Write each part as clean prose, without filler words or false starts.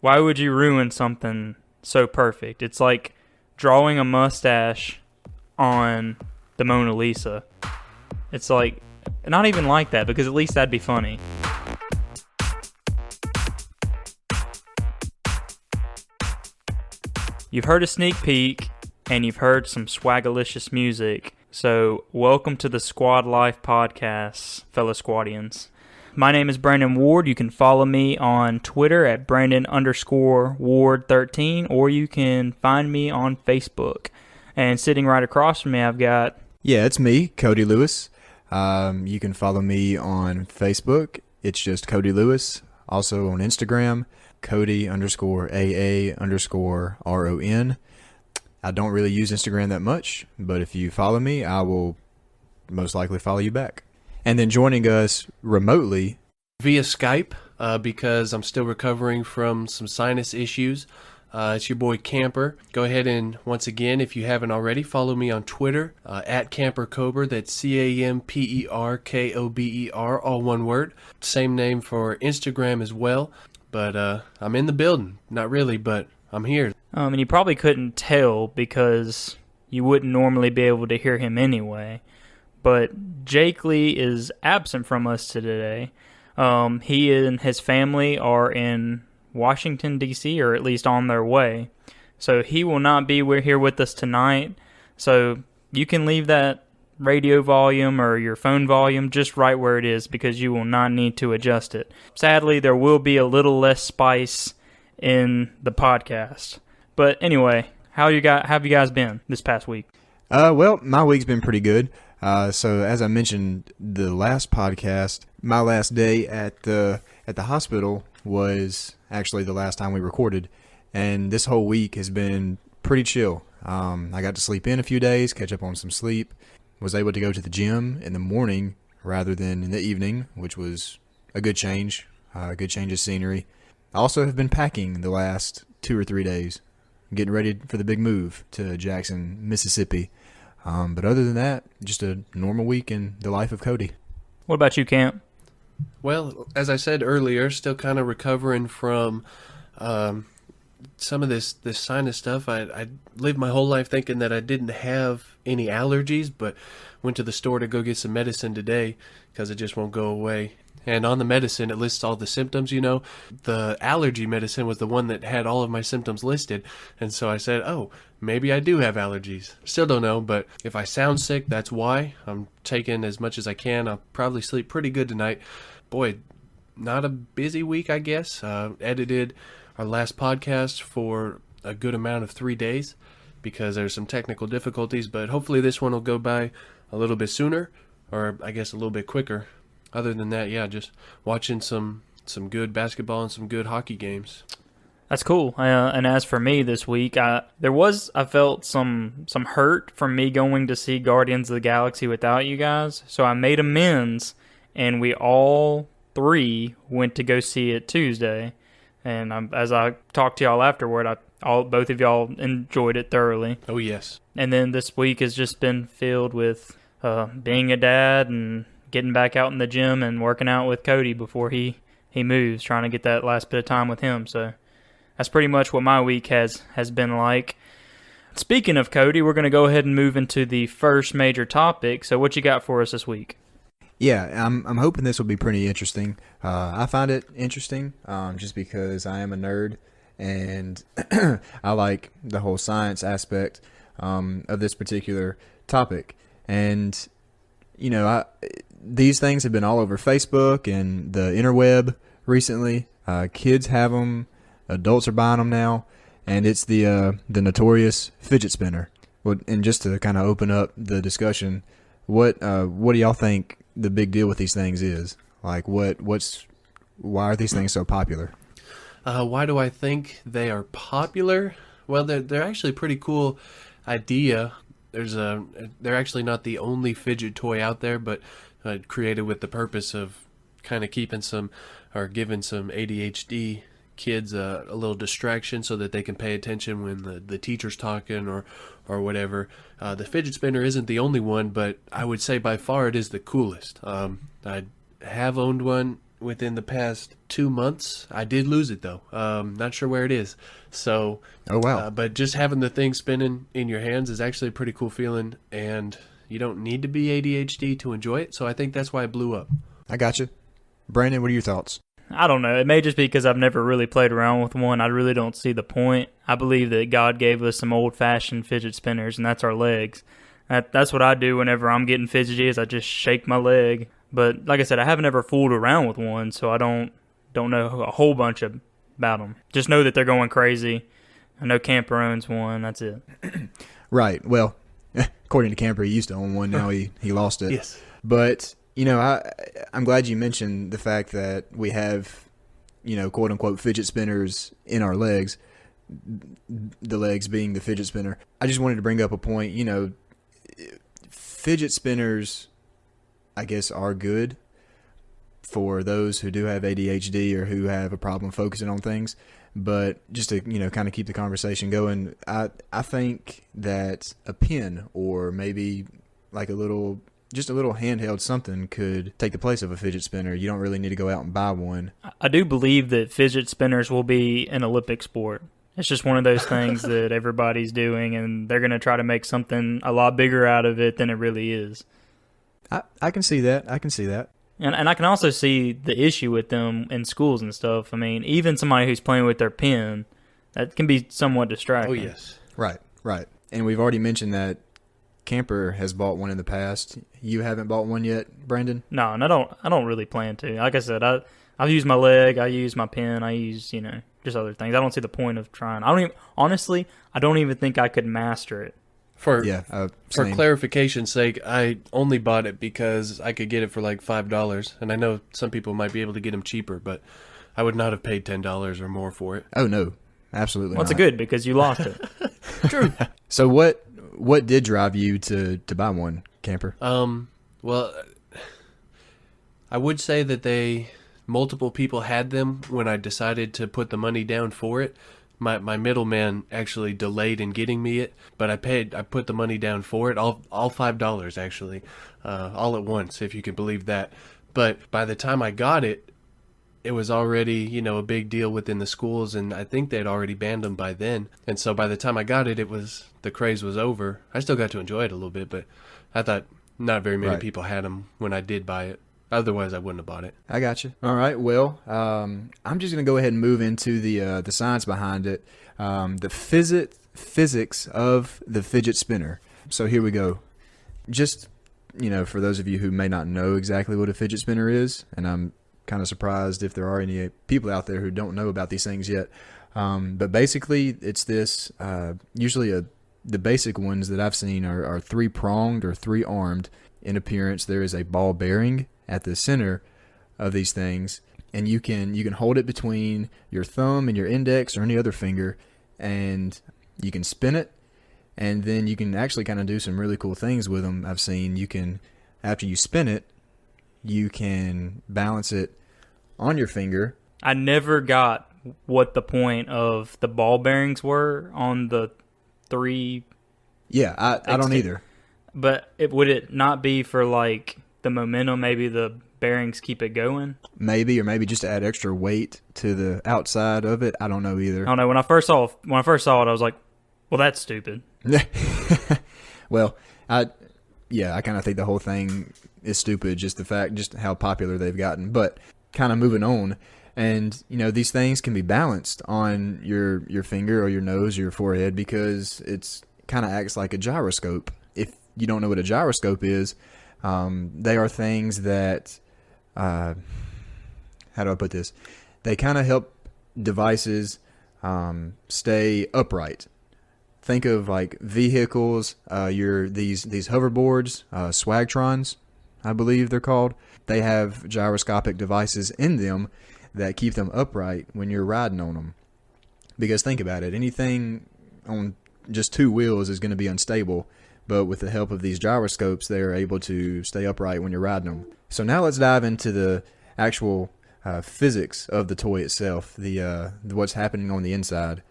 Why would you ruin something so perfect? It's like drawing a mustache on the Mona Lisa. It's like, not even like that, because at least that'd be funny. You've heard a sneak peek, and you've heard some swagalicious music. So, welcome to the Squad Life Podcast, fellow Squadians. My name is Brandon Ward. You can follow me on Twitter at Brandon_Ward13, or you can find me on Facebook. And sitting right across from me, I've got... Yeah, it's me, Cody Lewis. You can follow me on Facebook. It's just Cody Lewis. Also on Instagram, Cody_AA_RON. I don't really use Instagram that much, but if you follow me, I will most likely follow you back. And then joining us remotely via Skype, because I'm still recovering from some sinus issues. It's your boy Camper. Go ahead and, once again, if you haven't already, follow me on Twitter, at CamperCober. That's CamperKober, all one word. Same name for Instagram as well. But I'm in the building. Not really, but I'm here. And you probably couldn't tell because you wouldn't normally be able to hear him anyway. But Jake Lee is absent from us today. He and his family are in Washington, D.C., or at least on their way. So he will not be here with us tonight. So you can leave that radio volume or your phone volume just right where it is because you will not need to adjust it. Sadly, there will be a little less spice in the podcast. But anyway, how have you guys been this past week? Well, my week's been pretty good. So as I mentioned the last podcast, my last day at the hospital was actually the last time we recorded, and this whole week has been pretty chill. I got to sleep in a few days, catch up on some sleep, was able to go to the gym in the morning rather than in the evening, which was a good change, a good change of scenery. I also have been packing the last 2 or 3 days, getting ready for the big move to Jackson, Mississippi. But other than that, just a normal week in the life of Cody. What about you, Camp? Well, as I said earlier, still kind of recovering from some of this sinus stuff. I lived my whole life thinking that I didn't have any allergies, but went to the store to go get some medicine today because it just won't go away. And on the medicine, it lists all the symptoms, The allergy medicine was the one that had all of my symptoms listed. And so I said, oh, maybe I do have allergies. Still don't know, but if I sound sick, that's why. I'm taking as much as I can. I'll probably sleep pretty good tonight. Boy, not a busy week, I guess. Edited our last podcast for a good amount of 3 days because there's some technical difficulties, but hopefully this one will go by a little bit sooner, or I guess a little bit quicker. Other than that, yeah, just watching some good basketball and some good hockey games. That's cool. And as for me this week, I felt some hurt from me going to see Guardians of the Galaxy without you guys. So I made amends, and we all three went to go see it Tuesday. And as I talked to y'all afterward, both of y'all enjoyed it thoroughly. Oh yes. And then this week has just been filled with being a dad and getting back out in the gym and working out with Cody before he moves, trying to get that last bit of time with him. So that's pretty much what my week has been like. Speaking of Cody, we're going to go ahead and move into the first major topic. So what you got for us this week? Yeah, I'm hoping this will be pretty interesting. I find it interesting just because I am a nerd and I like the whole science aspect of this particular topic. And these things have been all over Facebook and the interweb recently. Kids have them, adults are buying them now, and it's the notorious fidget spinner. Well, and just to kind of open up the discussion, what do y'all think the big deal with these things is? Like, why are these things so popular? Why do I think they are popular? Well, they're actually a pretty cool idea. They're actually not the only fidget toy out there, but created with the purpose of kind of giving some ADHD kids a little distraction so that they can pay attention when the teacher's talking or whatever. The fidget spinner isn't the only one, but I would say by far it is the coolest. I have owned one within the past 2 months. I did lose it though. Not sure where it is. So, Oh wow. but just having the thing spinning in your hands is actually a pretty cool feeling, and you don't need to be ADHD to enjoy it. So I think that's why it blew up. I got you. Brandon, what are your thoughts? I don't know. It may just be because I've never really played around with one. I really don't see the point. I believe that God gave us some old-fashioned fidget spinners, and that's our legs. That's what I do whenever I'm getting fidgety is I just shake my leg. But like I said, I haven't ever fooled around with one, so I don't know a whole bunch about them. Just know that they're going crazy. I know Camper owns one. That's it. Right. Well, according to Camper, he used to own one. Now he lost it. Yes. But, I'm glad you mentioned the fact that we have, quote unquote fidget spinners in our legs, the legs being the fidget spinner. I just wanted to bring up a point, fidget spinners, I guess, are good for those who do have ADHD or who have a problem focusing on things. But just to, kind of keep the conversation going, I think that a pen or maybe like a little handheld something could take the place of a fidget spinner. You don't really need to go out and buy one. I do believe that fidget spinners will be an Olympic sport. It's just one of those things that everybody's doing, and they're going to try to make something a lot bigger out of it than it really is. I can see that. And I can also see the issue with them in schools and stuff. I mean, even somebody who's playing with their pen, that can be somewhat distracting. Oh, yes. Right. And we've already mentioned that Camper has bought one in the past. You haven't bought one yet, Brandon? No, and I don't really plan to. Like I said, I've used my leg, I use my pen, I use, just other things. I don't see the point of trying. I don't even think I could master it. For same. clarification's sake, I only bought it because I could get it for like $5, and I know some people might be able to get them cheaper, but I would not have paid $10 or more for it. Oh no, absolutely Well, not. it's good because you lost it. True. So what did drive you to buy one, Camper? Well, I would say that multiple people had them when I decided to put the money down for it. My middleman actually delayed in getting me it, but I put the money down for it, all $5 actually, all at once, if you can believe that. But by the time I got it, it was already, a big deal within the schools, and I think they'd already banned them by then. And so by the time I got it, the craze was over. I still got to enjoy it a little bit, but I thought not very many people had them when I did buy it. Otherwise, I wouldn't have bought it. I got you. All right. Well, I'm just going to go ahead and move into the science behind it, the physics of the fidget spinner. So here we go. Just, for those of you who may not know exactly what a fidget spinner is, and I'm kind of surprised if there are any people out there who don't know about these things yet. But basically, it's this, usually the basic ones that I've seen are three-pronged or three-armed in appearance. There is a ball bearing at the center of these things, and you can hold it between your thumb and your index or any other finger, and you can spin it, and then you can actually kind of do some really cool things with them. I've seen after you spin it, you can balance it on your finger. I never got what the point of the ball bearings were on the three. Yeah, I don't either. But would it not be for like the momentum? Maybe the bearings keep it going. Maybe, or maybe just to add extra weight to the outside of it. I don't know either. I don't know. When I first saw it, I was like, "Well, that's stupid." Well, I kind of think the whole thing is stupid. Just how popular they've gotten. But kind of moving on, and these things can be balanced on your finger or your nose or your forehead because it's kind of acts like a gyroscope. If you don't know what a gyroscope is, they are things that, how do I put this? They kind of help devices stay upright. Think of like vehicles, these hoverboards, Swagtrons, I believe they're called. They have gyroscopic devices in them that keep them upright when you're riding on them. Because think about it, anything on just two wheels is going to be unstable. But with the help of these gyroscopes, they are able to stay upright when you're riding them. So now let's dive into the actual physics of the toy itself, what's happening on the inside.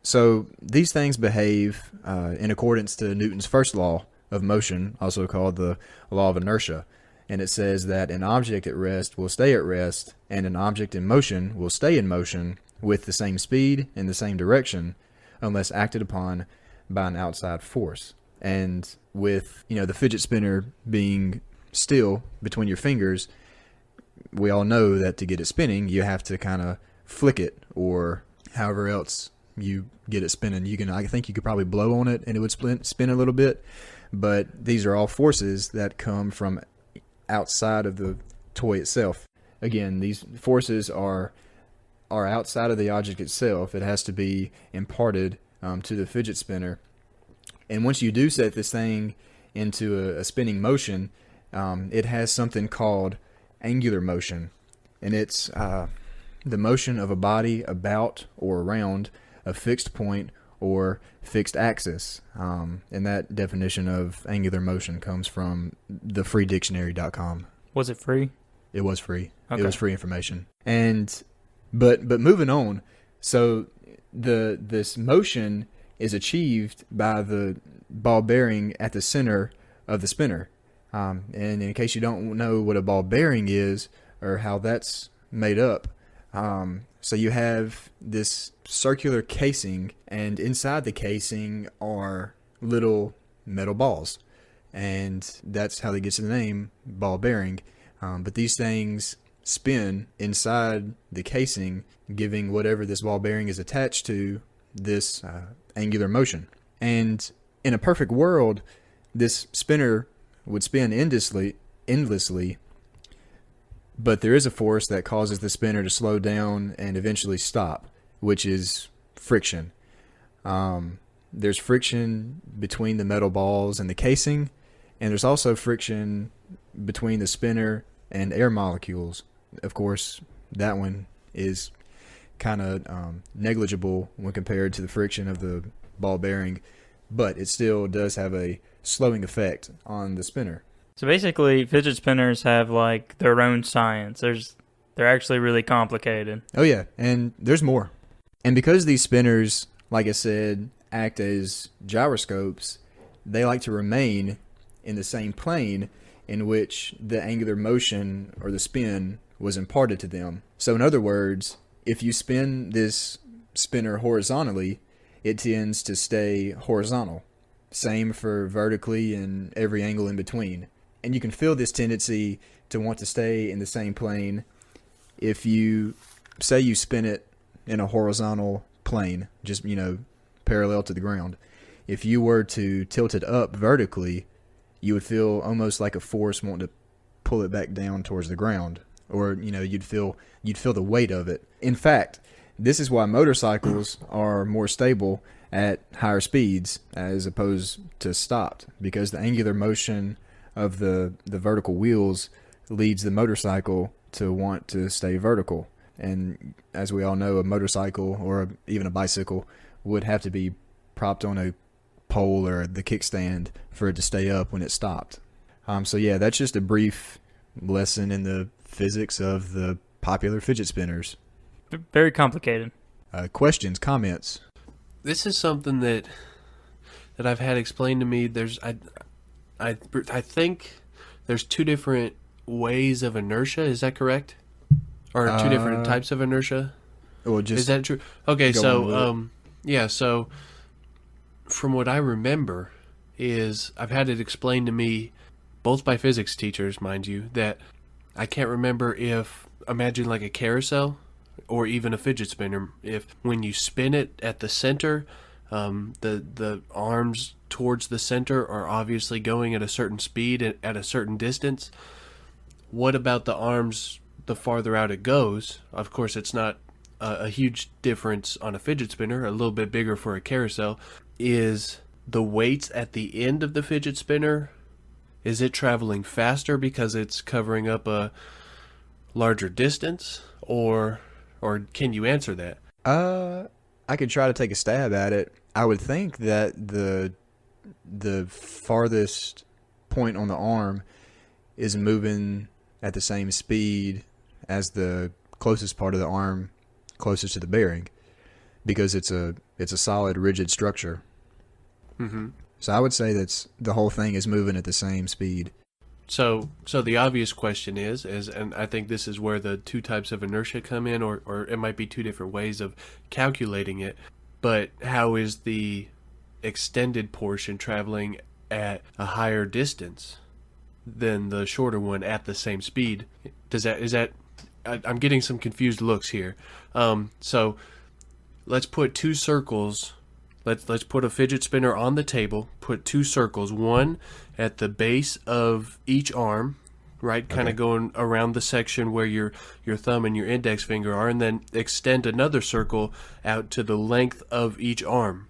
So these things behave in accordance to Newton's first law of motion, also called the law of inertia. and it says that an object at rest will stay at rest, and an object in motion will stay in motion with the same speed and the same direction unless acted upon by an outside force. And with, the fidget spinner being still between your fingers, we all know that to get it spinning, you have to kind of flick it, or however else you get it spinning. I think you could probably blow on it and it would spin a little bit, but these are all forces that come from outside of the toy itself. Again, these forces are outside of the object itself. It has to be imparted to the fidget spinner. And once you do set this thing into a spinning motion, it has something called angular motion, and it's the motion of a body about or around a fixed point or fixed axis. And that definition of angular motion comes from thefreedictionary.com. Was it free? It was free. Okay. It was free information. And but moving on, so this motion is achieved by the ball bearing at the center of the spinner. And in case you don't know what a ball bearing is or how that's made up, so you have this circular casing, and inside the casing are little metal balls, and that's how they get to the name ball bearing. But these things spin inside the casing, giving whatever this ball bearing is attached to this angular motion. And in a perfect world, this spinner would spin endlessly, but there is a force that causes the spinner to slow down and eventually stop, which is friction. There's friction between the metal balls and the casing, and there's also friction between the spinner and air molecules. Of course, that one is kind of negligible when compared to the friction of the ball bearing, but it still does have a slowing effect on the spinner. So basically, fidget spinners have like their own science. They're actually really complicated. Oh yeah, and there's more. And because these spinners, like I said, act as gyroscopes, they like to remain in the same plane in which the angular motion or the spin was imparted to them. So in other words, if you spin this spinner horizontally, it tends to stay horizontal. Same for vertically and every angle in between. And you can feel this tendency to want to stay in the same plane if you say you spin it in a horizontal plane, just, parallel to the ground. If you were to tilt it up vertically, you would feel almost like a force wanting to pull it back down towards the ground, or you'd feel the weight of it. In fact, this is why motorcycles are more stable at higher speeds as opposed to stopped, because the angular motion of the vertical wheels leads the motorcycle to want to stay vertical. And as we all know, a motorcycle or even a bicycle would have to be propped on a pole or the kickstand for it to stay up when it stopped. So yeah, that's just a brief lesson in the physics of the popular fidget spinners. Very complicated. Questions, comments? This is something that I've had explained to me. I think there's two different ways of inertia. Is that correct? Or two different types of inertia? Well, just is that true? Okay, so yeah, so from what I remember is I've had it explained to me both by physics teachers, mind you, that I can't remember if imagine like a carousel or even a fidget spinner, if when you spin it at the center, the arms towards the center are obviously going at a certain speed at a certain distance. What about the arms the farther out it goes? Of course, it's not a huge difference on a fidget spinner, a little bit bigger for a carousel. Is the weights at the end of the fidget spinner, is it traveling faster because it's covering up a larger distance, or can you answer that? I could try to take a stab at it. I would think that the farthest point on the arm is moving at the same speed as the closest part of the arm closest to the bearing, because it's a solid, rigid structure. Mm-hmm. So I would say the whole thing is moving at the same speed. So the obvious question is, and I think this is where the two types of inertia come in, or it might be two different ways of calculating it, but how is the extended portion traveling at a higher distance than the shorter one at the same speed? I'm getting some confused looks here. So let's put two circles. Let's put a fidget spinner on the table. Put two circles, one at the base of each arm, right, kind of going around the section where your thumb and your index finger are, and then extend another circle out to the length of each arm.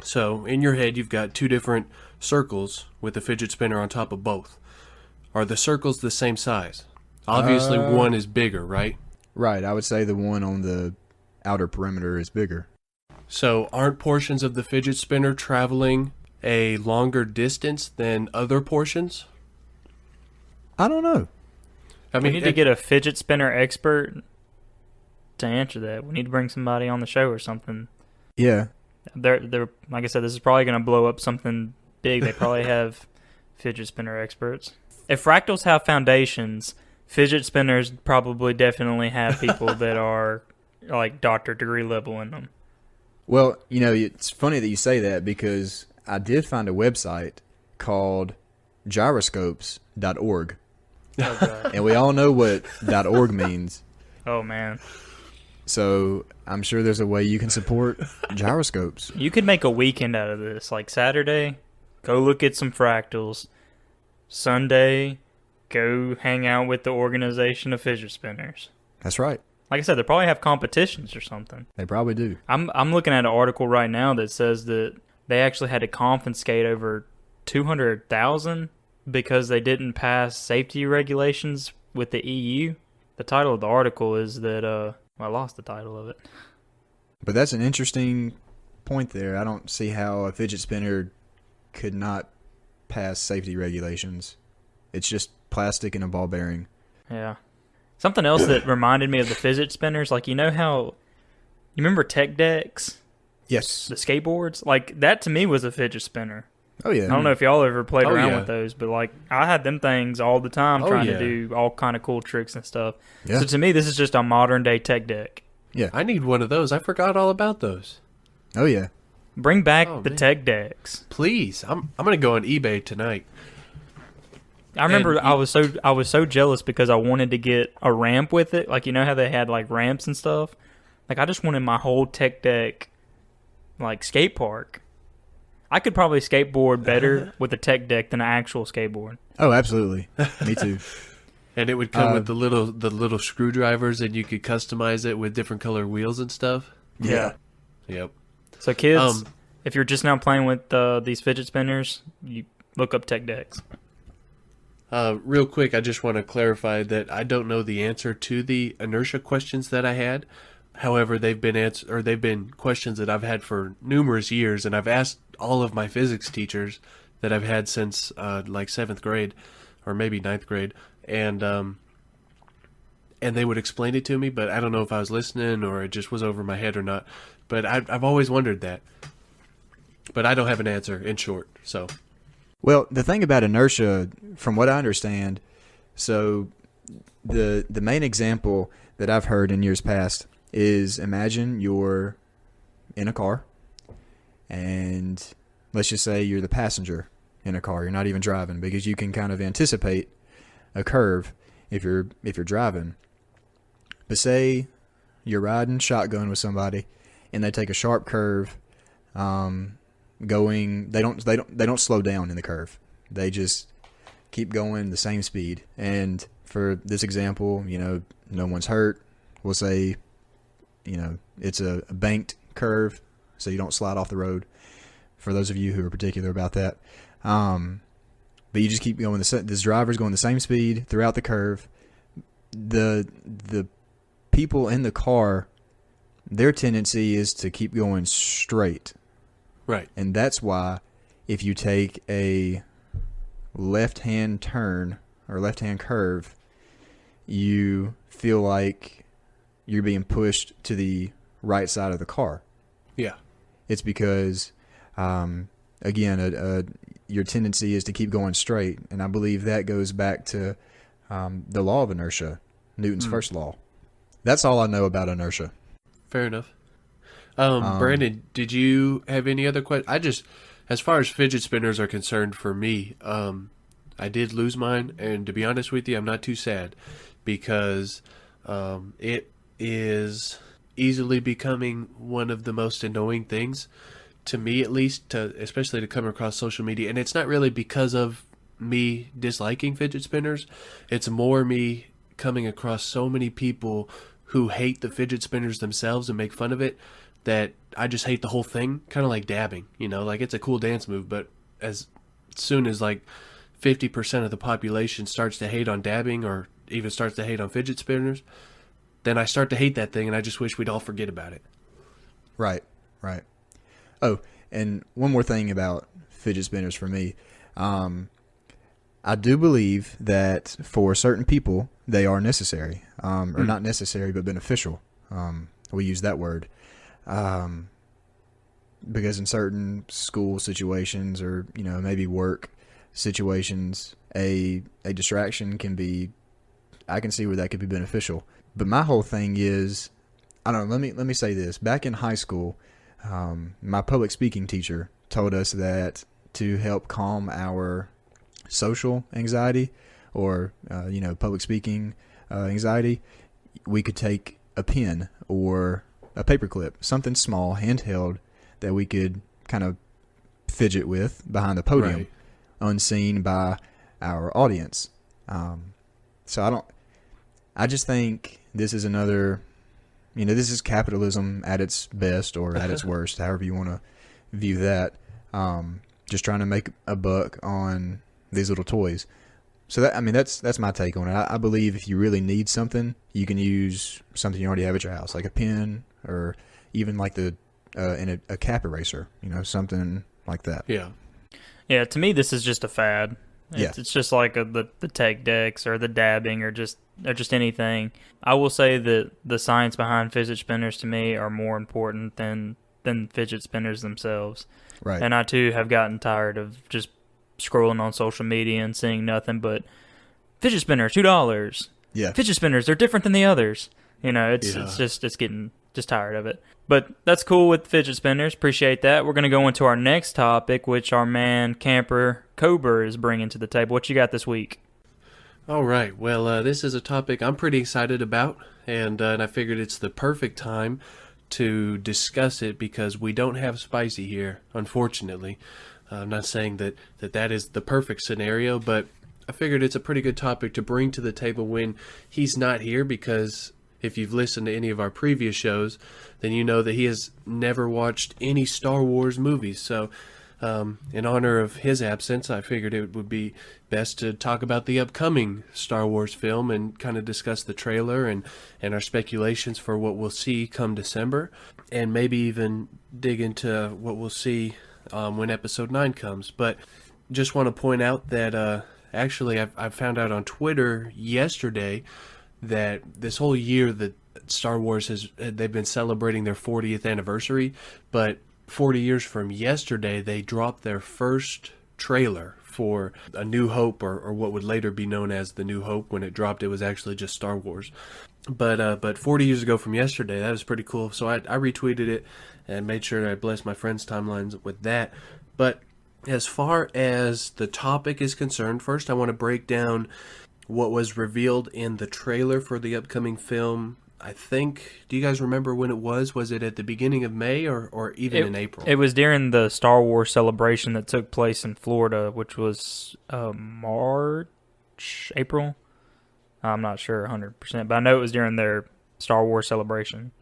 So in your head, you've got two different circles with a fidget spinner on top of both. Are the circles the same size? Obviously, one is bigger, right? Right. I would say the one on the outer perimeter is bigger. So aren't portions of the fidget spinner traveling a longer distance than other portions? I don't know. I We need to get a fidget spinner expert to answer that. We need to bring somebody on the show or something. Yeah. They're like I said, this is probably going to blow up something big. They probably have fidget spinner experts. If fractals have foundations, fidget spinners probably definitely have people that are like doctorate degree level in them. Well, you know, it's funny that you say that because I did find a website called gyroscopes.org. Oh, God. And we all know what .org means. Oh, man. So I'm sure there's a way you can support gyroscopes. You could make a weekend out of this. Like Saturday, go look at some fractals. Sunday, go hang out with the organization of fidget spinners. That's right. Like I said, they probably have competitions or something. They probably do. I'm looking at an article right now that says that they actually had to confiscate over 200,000 because they didn't pass safety regulations with the EU. The title of the article is that I lost the title of it. But that's an interesting point there. I don't see how a fidget spinner could not pass safety regulations. It's just plastic and a ball bearing. Yeah. Something else that reminded me of the fidget spinners, like, you know how, you remember tech decks? Yes. The skateboards? Like, that to me was a fidget spinner. Oh, yeah. I don't know if y'all ever played around yeah. with those, but, like, I had them things all the time trying yeah. to do all kind of cool tricks and stuff. Yeah. So to me, this is just a modern day tech deck. Yeah. I need one of those. I forgot all about those. Oh, yeah. Bring back Oh, the man. tech decks. Please, I'm gonna go on eBay tonight. I remember And I was so jealous because I wanted to get a ramp with it. Like, you know how they had like ramps and stuff? Like, I just wanted my whole tech deck like skate park. I could probably skateboard better with a tech deck than an actual skateboard. Oh, absolutely. Me too. And it would come with the little screwdrivers, and you could customize it with different color wheels and stuff. Yeah. Yep. So kids, if you're just now playing with these fidget spinners, you look up tech decks. Real quick, I just want to clarify that I don't know the answer to the inertia questions that I had. However, they've been questions that I've had for numerous years, and I've asked all of my physics teachers that I've had since like 7th grade or maybe 9th grade, and they would explain it to me, but I don't know if I was listening or it just was over my head or not. But I've always wondered that. But I don't have an answer, in short. So, Well, the thing about inertia, from what I understand, so the main example that I've heard in years past is imagine you're in a car, and let's just say you're the passenger in a car. You're not even driving because you can kind of anticipate a curve if you're driving. But say you're riding shotgun with somebody, and they take a sharp curve. They don't slow down in the curve. They just keep going the same speed. And for this example, no one's hurt. We'll say, it's a banked curve, so you don't slide off the road. For those of you who are particular about that, but you just keep going. This driver's going the same speed throughout the curve. The people in the car, their tendency is to keep going straight. right. And that's why if you take a left-hand turn or left-hand curve, you feel like you're being pushed to the right side of the car. Yeah. It's because, again, your tendency is to keep going straight. And I believe that goes back to the law of inertia, Newton's first law. That's all I know about inertia. Fair enough. Brandon, did you have any other questions? As far as fidget spinners are concerned, for me, I did lose mine, and to be honest with you, I'm not too sad because it is easily becoming one of the most annoying things to me, at least, especially to come across social media. And it's not really because of me disliking fidget spinners. It's more me coming across so many people who hate the fidget spinners themselves and make fun of it that I just hate the whole thing. Kind of like dabbing, like it's a cool dance move, but as soon as like 50% of the population starts to hate on dabbing or even starts to hate on fidget spinners, then I start to hate that thing, and I just wish we'd all forget about it. Right. Oh, and one more thing about fidget spinners for me. I do believe that for certain people, they are necessary, or not necessary, but beneficial. We use that word. Because in certain school situations or, maybe work situations, a distraction I can see where that could be beneficial. But my whole thing is, I don't know, let me say this. Back in high school, my public speaking teacher told us that to help calm our social anxiety or, public speaking anxiety, we could take a pen or a paperclip, something small, handheld, that we could kind of fidget with behind the podium, unseen by our audience. So I just think this is another, this is capitalism at its best or at its worst, however you want to view that. Just trying to make a buck on these little toys. So that's my take on it. I believe if you really need something, you can use something you already have at your house, like a pen or even like in a cap eraser, something like that. Yeah. Yeah, to me, this is just a fad. Yeah. It's just like the tech decks or the dabbing or just anything. I will say that the science behind fidget spinners to me are more important than fidget spinners themselves. Right. And I too have gotten tired of just scrolling on social media and seeing nothing but fidget spinner $2. Yeah. Fidget spinners, they're different than the others. It's getting just tired of it. But that's cool with fidget spinners. Appreciate that. We're going to go into our next topic, which our man Camper Cobra is bringing to the table. What you got this week? All right. Well, this is a topic I'm pretty excited about, and I figured it's the perfect time to discuss it because we don't have Spicy here, unfortunately. I'm not saying that is the perfect scenario, but I figured it's a pretty good topic to bring to the table when he's not here, because if you've listened to any of our previous shows, then you know that he has never watched any Star Wars movies. So in honor of his absence, I figured it would be best to talk about the upcoming Star Wars film and kind of discuss the trailer and our speculations for what we'll see come December, and maybe even dig into what we'll see when Episode 9 comes. But just want to point out that actually I found out on Twitter yesterday that this whole year that Star Wars they've been celebrating their 40th anniversary, but 40 years from yesterday, they dropped their first trailer for A New Hope, or what would later be known as The New Hope. When it dropped, it was actually just Star Wars. But 40 years ago from yesterday, that was pretty cool. So I retweeted it and made sure I blessed my friends' timelines with that. But as far as the topic is concerned, first I want to break down what was revealed in the trailer for the upcoming film. I think, do you guys remember when it was? Was it at the beginning of May or even in April? It was during the Star Wars celebration that took place in Florida, which was April? I'm not sure 100%, but I know it was during their Star Wars celebration.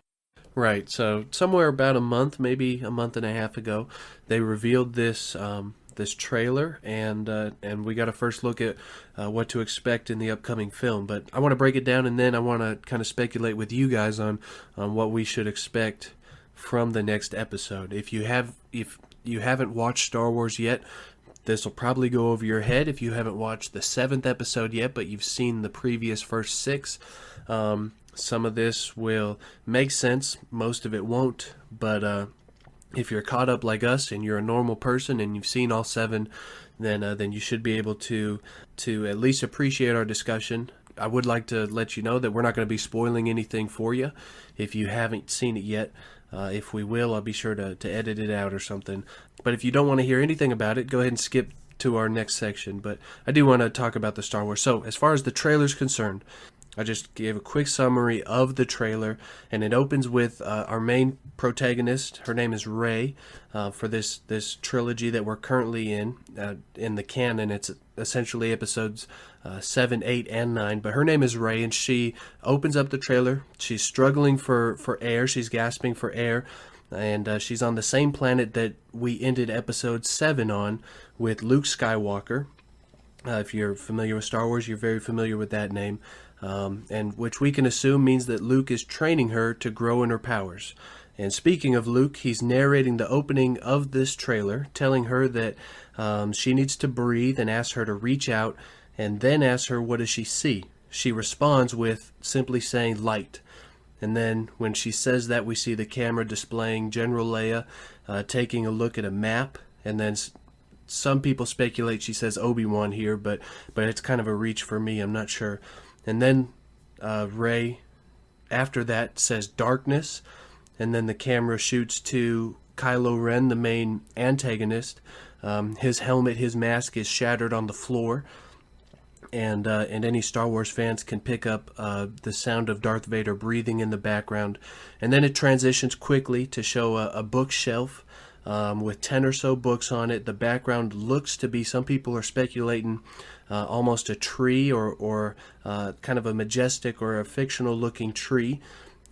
Right, so somewhere about a month, maybe a month and a half ago, they revealed this this trailer, and we got a first look at what to expect in the upcoming film. But I want to break it down, and then I want to kind of speculate with you guys on what we should expect from the next episode. If you haven't watched Star Wars yet, this will probably go over your head. If you haven't watched the 7th episode yet, but you've seen the previous first 6, some of this will make sense. Most of it won't, but if you're caught up like us and you're a normal person and you've seen all 7, then you should be able to at least appreciate our discussion. I would like to let you know that we're not going to be spoiling anything for you if you haven't seen it yet. If we will, I'll be sure to edit it out or something. But if you don't want to hear anything about it, go ahead and skip to our next section. But I do want to talk about the Star Wars. So as far as the trailer's concerned, I just gave a quick summary of the trailer, and it opens with our main protagonist. Her name is Rey. For this trilogy that we're currently in the canon, it's essentially episodes 7, 8, and 9. But her name is Rey, and she opens up the trailer. She's struggling for air. She's gasping for air. And she's on the same planet that we ended episode 7 on with Luke Skywalker. If you're familiar with Star Wars, you're very familiar with that name. And which we can assume means that Luke is training her to grow in her powers. And speaking of Luke, he's narrating the opening of this trailer, telling her that she needs to breathe and asks her to reach out, and then asks her what does she see. She responds with simply saying light. And then when she says that, we see the camera displaying General Leia taking a look at a map, and then some people speculate she says Obi-Wan here, but it's kind of a reach for me, I'm not sure. And then Rey, after that, says darkness, and then the camera shoots to Kylo Ren, the main antagonist. His helmet, his mask is shattered on the floor, and any Star Wars fans can pick up the sound of Darth Vader breathing in the background. And then it transitions quickly to show a bookshelf with 10 or so books on it. The background looks to be, some people are speculating, almost a tree or kind of a majestic or a fictional looking tree.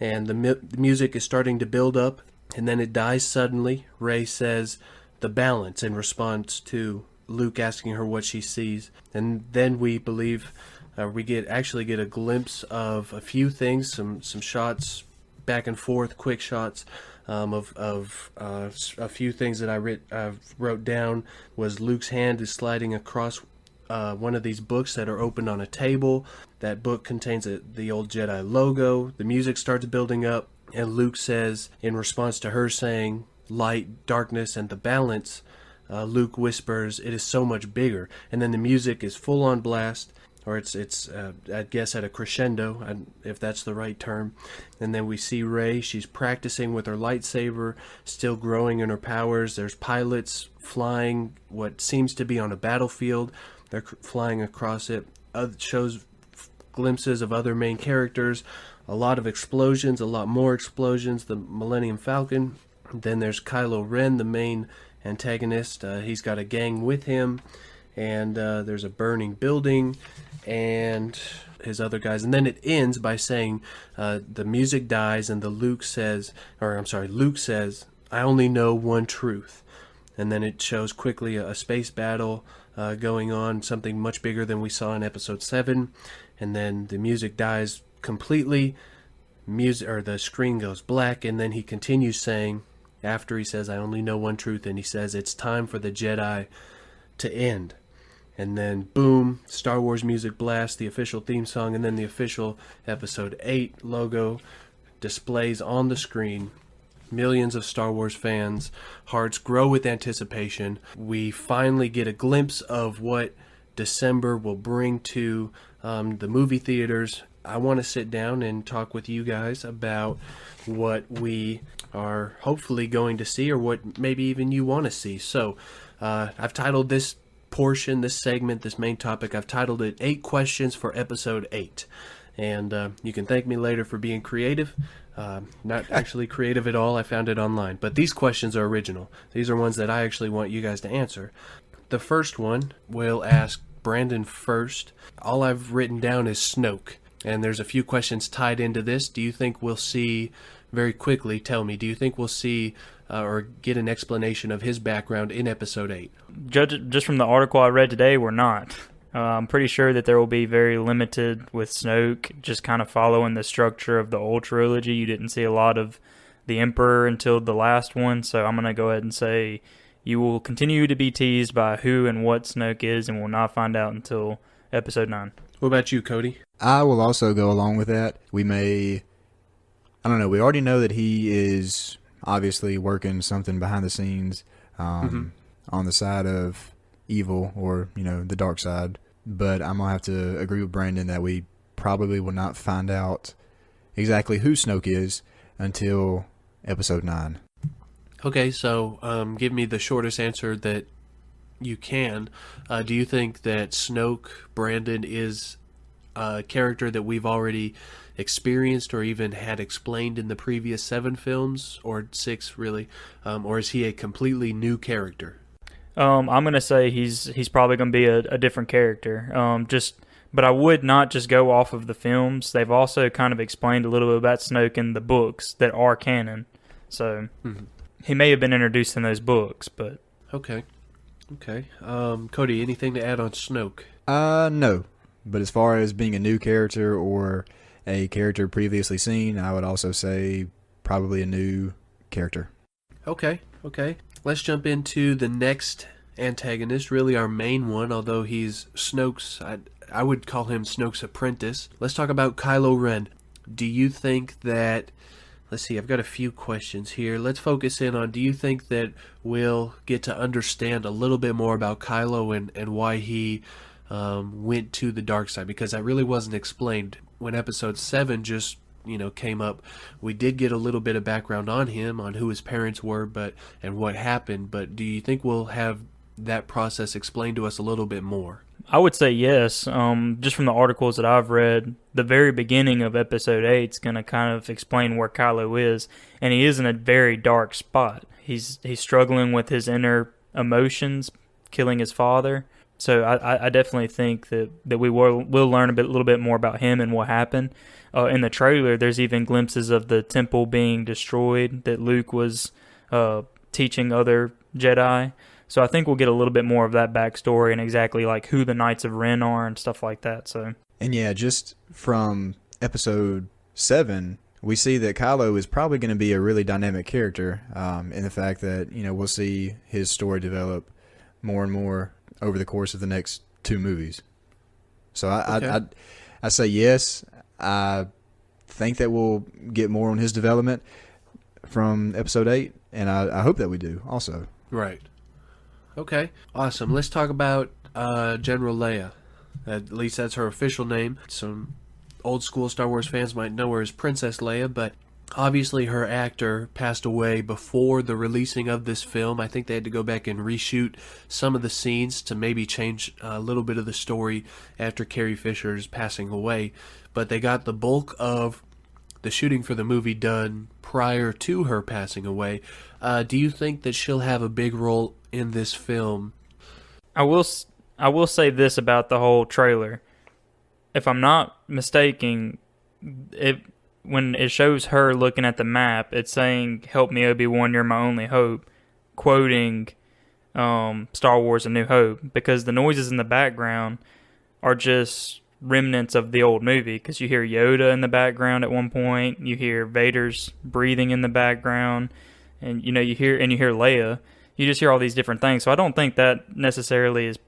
And the music is starting to build up, and then it dies suddenly. Rey says the balance in response to Luke asking her what she sees. And then we believe we actually get a glimpse of a few things, some shots back and forth, quick shots of a few things that I wrote down. Was Luke's hand is sliding across one of these books that are open on a table. That book contains the old Jedi logo. The music starts building up, and Luke says, in response to her saying light, darkness, and the balance, Luke whispers, "It is so much bigger." And then the music is full on blast, or it's I guess at a crescendo, if that's the right term. And then we see Rey. She's practicing with her lightsaber, still growing in her powers. There's pilots flying what seems to be on a battlefield. They're flying across it. Shows glimpses of other main characters. A lot of explosions, a lot more explosions. The Millennium Falcon. Then there's Kylo Ren, the main antagonist. He's got a gang with him, and there's a burning building and his other guys. And then it ends by saying the music dies, and Luke says, "I only know one truth." And then it shows quickly a space battle going on, something much bigger than we saw in episode 7. And then the music dies completely. The screen goes black, and then he continues saying, after he says, "I only know one truth," and he says, "It's time for the Jedi to end." And then boom, Star Wars music blasts, the official theme song, and then the official episode 8 logo displays on the screen. Millions of Star Wars fans' hearts grow with anticipation. We finally get a glimpse of what December will bring to the movie theaters. I want to sit down and talk with you guys about what we are hopefully going to see, or what maybe even you want to see. So I've titled this portion, this segment, this main topic, I've titled it 8 Questions for Episode 8. And you can thank me later for being creative. Not actually creative at all. I found it online. But these questions are original. These are ones that I actually want you guys to answer. The first one will ask Brandon first. All I've written down is Snoke. And there's a few questions tied into this. Do you think we'll see, very quickly, tell me, do you think we'll see or get an explanation of his background in Episode 8? Just from the article I read today, we're not. I'm pretty sure that there will be very limited with Snoke, just kind of following the structure of the old trilogy. You didn't see a lot of the Emperor until the last one, so I'm going to go ahead and say you will continue to be teased by who and what Snoke is, and will not find out until Episode 9. What about you, Cody? I will also go along with that. I don't know, we already know that he is obviously working something behind the scenes on the side of evil or, the dark side. But I'm going to have to agree with Brandon that we probably will not find out exactly who Snoke is until episode 9. Okay, so give me the shortest answer that you can. Do you think that Snoke, Brandon, is a character that we've already experienced or even had explained in the previous 7 films, or 6 really, or is he a completely new character? I'm gonna say he's probably gonna be a different character. But I would not just go off of the films. They've also kind of explained a little bit about Snoke in the books that are canon. So he may have been introduced in those books, but Okay. Cody, anything to add on Snoke? No. But as far as being a new character or a character previously seen, I would also say probably a new character. Okay. Let's jump into the next antagonist, really our main one, although he's Snoke's, I would call him Snoke's apprentice. Let's talk about Kylo Ren. Do you think that, let's see, I've got a few questions here. Let's focus in on, do you think that we'll get to understand a little bit more about Kylo and why he went to the dark side? Because that really wasn't explained when episode 7 just came up. We did get a little bit of background on him, on who his parents were, and what happened. But do you think we'll have that process explained to us a little bit more? I would say yes. Just from the articles that I've read, the very beginning of episode 8 is going to kind of explain where Kylo is, and he is in a very dark spot. He's struggling with his inner emotions, killing his father. So I definitely think that we will learn a little bit more about him and what happened. In the trailer, there's even glimpses of the temple being destroyed that Luke was teaching other Jedi. So I think we'll get a little bit more of that backstory and exactly like who the Knights of Ren are and stuff like that. So, and yeah, just from episode 7, we see that Kylo is probably going to be a really dynamic character, in the fact that we'll see his story develop more and more over the course of the next 2 movies. So I say yes. I think that we'll get more on his development from episode 8, and I hope that we do also. Right. Okay, awesome. Let's talk about General Leia. At least that's her official name. Some old school Star Wars fans might know her as Princess Leia, but obviously her actor passed away before the releasing of this film. I think they had to go back and reshoot some of the scenes to maybe change a little bit of the story after Carrie Fisher's passing away. But they got the bulk of the shooting for the movie done prior to her passing away. Do you think that she'll have a big role in this film? I will say this about the whole trailer. If I'm not mistaken, when it shows her looking at the map, it's saying, "Help me, Obi-Wan, you're my only hope," quoting Star Wars A New Hope, because the noises in the background are just remnants of the old movie, because you hear Yoda in the background at one point, you hear Vader's breathing in the background, and you hear Leia. You just hear all these different things. So I don't think that necessarily is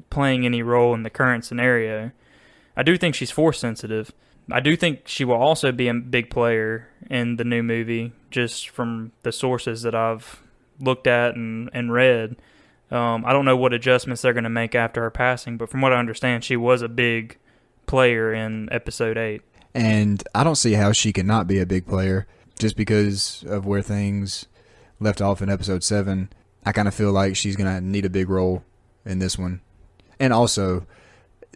playing any role in the current scenario. I do think she's force sensitive. I do think she will also be a big player in the new movie, just from the sources that I've looked at and read. I don't know what adjustments they're going to make after her passing, but from what I understand, she was a big player in episode 8. And I don't see how she cannot be a big player just because of where things left off in episode 7. I kind of feel like she's going to need a big role in this one. And also,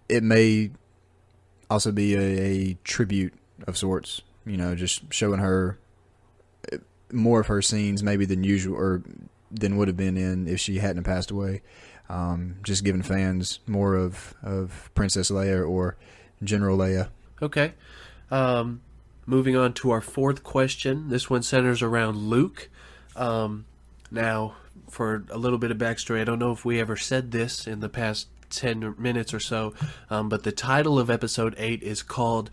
it may also be a tribute of sorts, just showing her more of her scenes maybe than usual, or than would have been in if she hadn't passed away. Just giving fans more of Princess Leia or General Leia. Okay. Moving on to our 4th question. This one centers around Luke. Now, for a little bit of backstory, I don't know if we ever said this in the past 10 minutes or so, but the title of episode 8 is called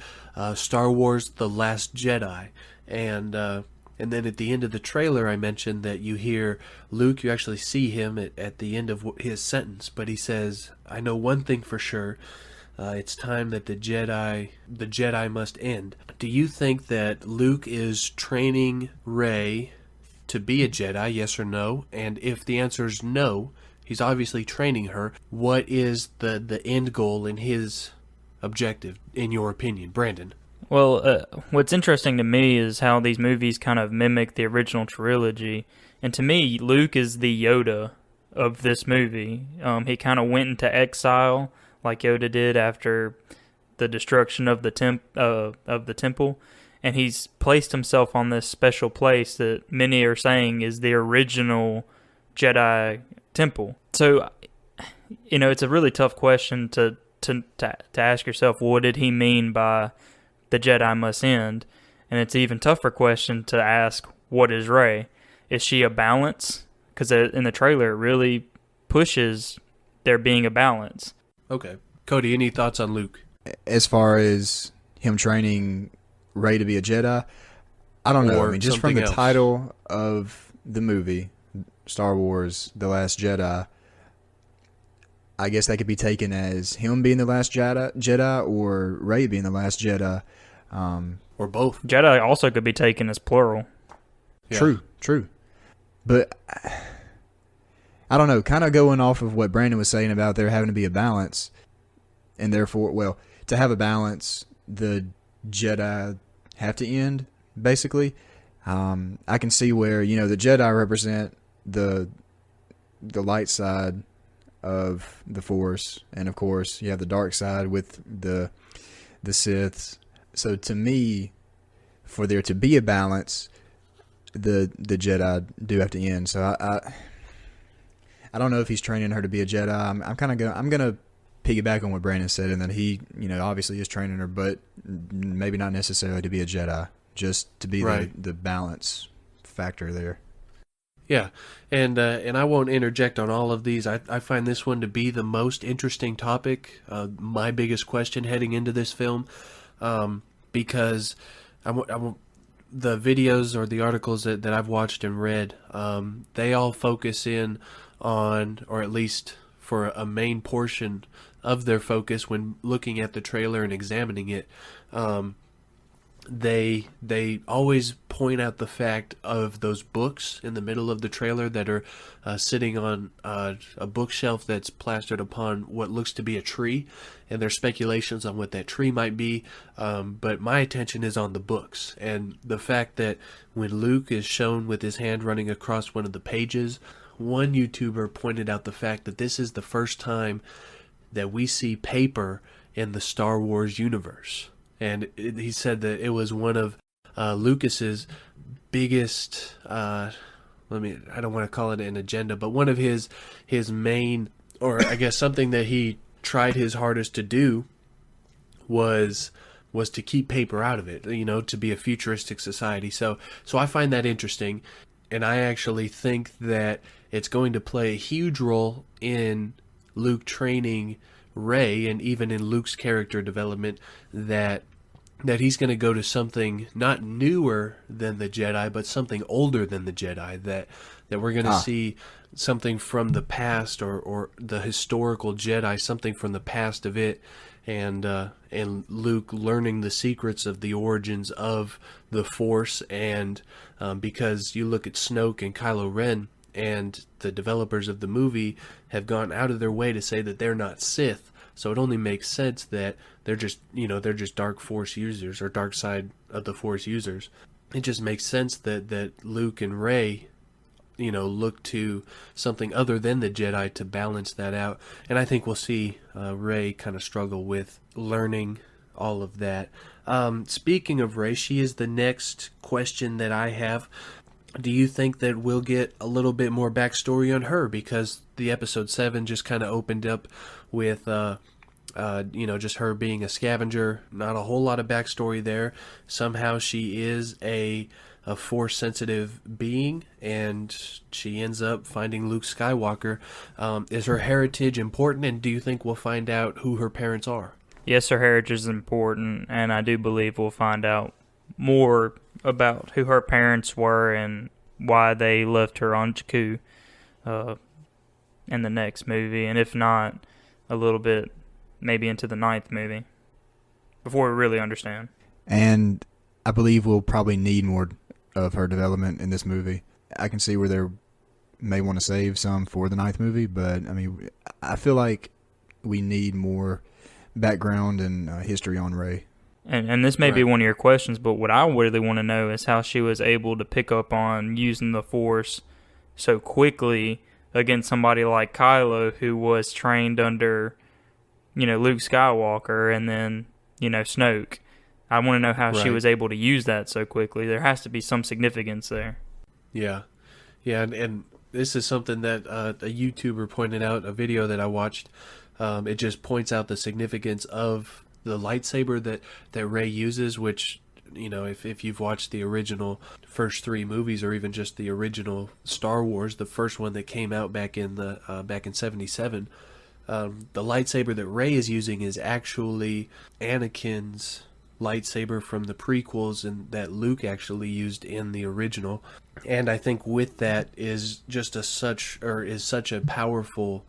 Star Wars The Last Jedi. And then at the end of the trailer, I mentioned that you hear Luke, you actually see him at the end of his sentence, but he says, "I know one thing for sure. It's time that the Jedi must end." Do you think that Luke is training Rey to be a Jedi, yes or no? And if the answer is no, He's obviously training her. What is the end goal and his objective, in your opinion, Brandon? Well, what's interesting to me is how these movies kind of mimic the original trilogy. And to me, Luke is the Yoda of this movie. He kind of went into exile like Yoda did after the destruction of the temple, and he's placed himself on this special place that many are saying is the original Jedi temple. So, it's a really tough question to ask yourself. What did he mean by the Jedi must end? And it's an even tougher question to ask, what is Rey? Is she a balance? Because in the trailer, it really pushes there being a balance. Okay. Cody, any thoughts on Luke? As far as him training Rey to be a Jedi, I don't know. Or I mean, just from something the else. title of the movie, Star Wars: The Last Jedi, I guess that could be taken as him being the last Jedi or Rey being the last Jedi. Or both. Jedi also could be taken as plural. Yeah. True. But I don't know, kind of going off of what Brandon was saying about there having to be a balance, and therefore, well, to have a balance, the Jedi have to end, basically. I can see where, the Jedi represent the light side of the Force, and of course, you have the dark side with the Siths. So to me, for there to be a balance, the Jedi do have to end. So I don't know if he's training her to be a Jedi. I'm gonna piggyback on what Brandon said, and that he, obviously is training her, but maybe not necessarily to be a Jedi, just to be Right. the balance factor there. Yeah, and I won't interject on all of these. I find this one to be the most interesting topic, my biggest question heading into this film, because the videos or the articles that I've watched and read, they all focus in on, or at least for a main portion of their focus when looking at the trailer and examining it, they always point out the fact of those books in the middle of the trailer that are sitting on a bookshelf that's plastered upon what looks to be a tree, and there's speculations on what that tree might be, but my attention is on the books, and the fact that when Luke is shown with his hand running across one of the pages, one YouTuber pointed out the fact that this is the first time that we see paper in the Star Wars universe. And he said that it was one of Lucas's biggest, I don't want to call it an agenda, but one of his main, or I guess something that he tried his hardest to do was to keep paper out of it, to be a futuristic society. So I find that interesting, and I actually think that it's going to play a huge role in Luke training Rey, and even in Luke's character development, that he's going to go to something not newer than the Jedi, but something older than the Jedi, that we're going to see something from the past, or the historical Jedi, something from the past of it, and Luke learning the secrets of the origins of the Force, and because you look at Snoke and Kylo Ren, and the developers of the movie have gone out of their way to say that they're not Sith. So it only makes sense that they're just dark Force users, or dark side of the Force users. It just makes sense that Luke and Rey, look to something other than the Jedi to balance that out. And I think we'll see Rey kind of struggle with learning all of that. Speaking of Rey, she is the next question that I have. Do you think that we'll get a little bit more backstory on her? Because the episode 7 just kind of opened up with, just her being a scavenger. Not a whole lot of backstory there. Somehow she is a Force-sensitive being, and she ends up finding Luke Skywalker. Is her heritage important, and do you think we'll find out who her parents are? Yes, her heritage is important, and I do believe we'll find out more about who her parents were and why they left her on Jakku in the next movie, and if not, a little bit maybe into the 9th movie before we really understand. And I believe we'll probably need more of her development in this movie. I can see where they're may want to save some for the ninth movie, but I mean, I feel like we need more background and history on Rey. And this may be Right. one of your questions, but what I really want to know is how she was able to pick up on using the Force so quickly against somebody like Kylo, who was trained under, Luke Skywalker and then, Snoke. I want to know how she Right. was able to use that so quickly. There has to be some significance there. Yeah. Yeah, and this is something that a YouTuber pointed out, a video that I watched. It just points out the significance of the lightsaber that Rey uses, which, if you've watched the original first three movies, or even just the original Star Wars, the first one that came out back in '77, the lightsaber that Rey is using is actually Anakin's lightsaber from the prequels, and that Luke actually used in the original. And I think with that is just such a powerful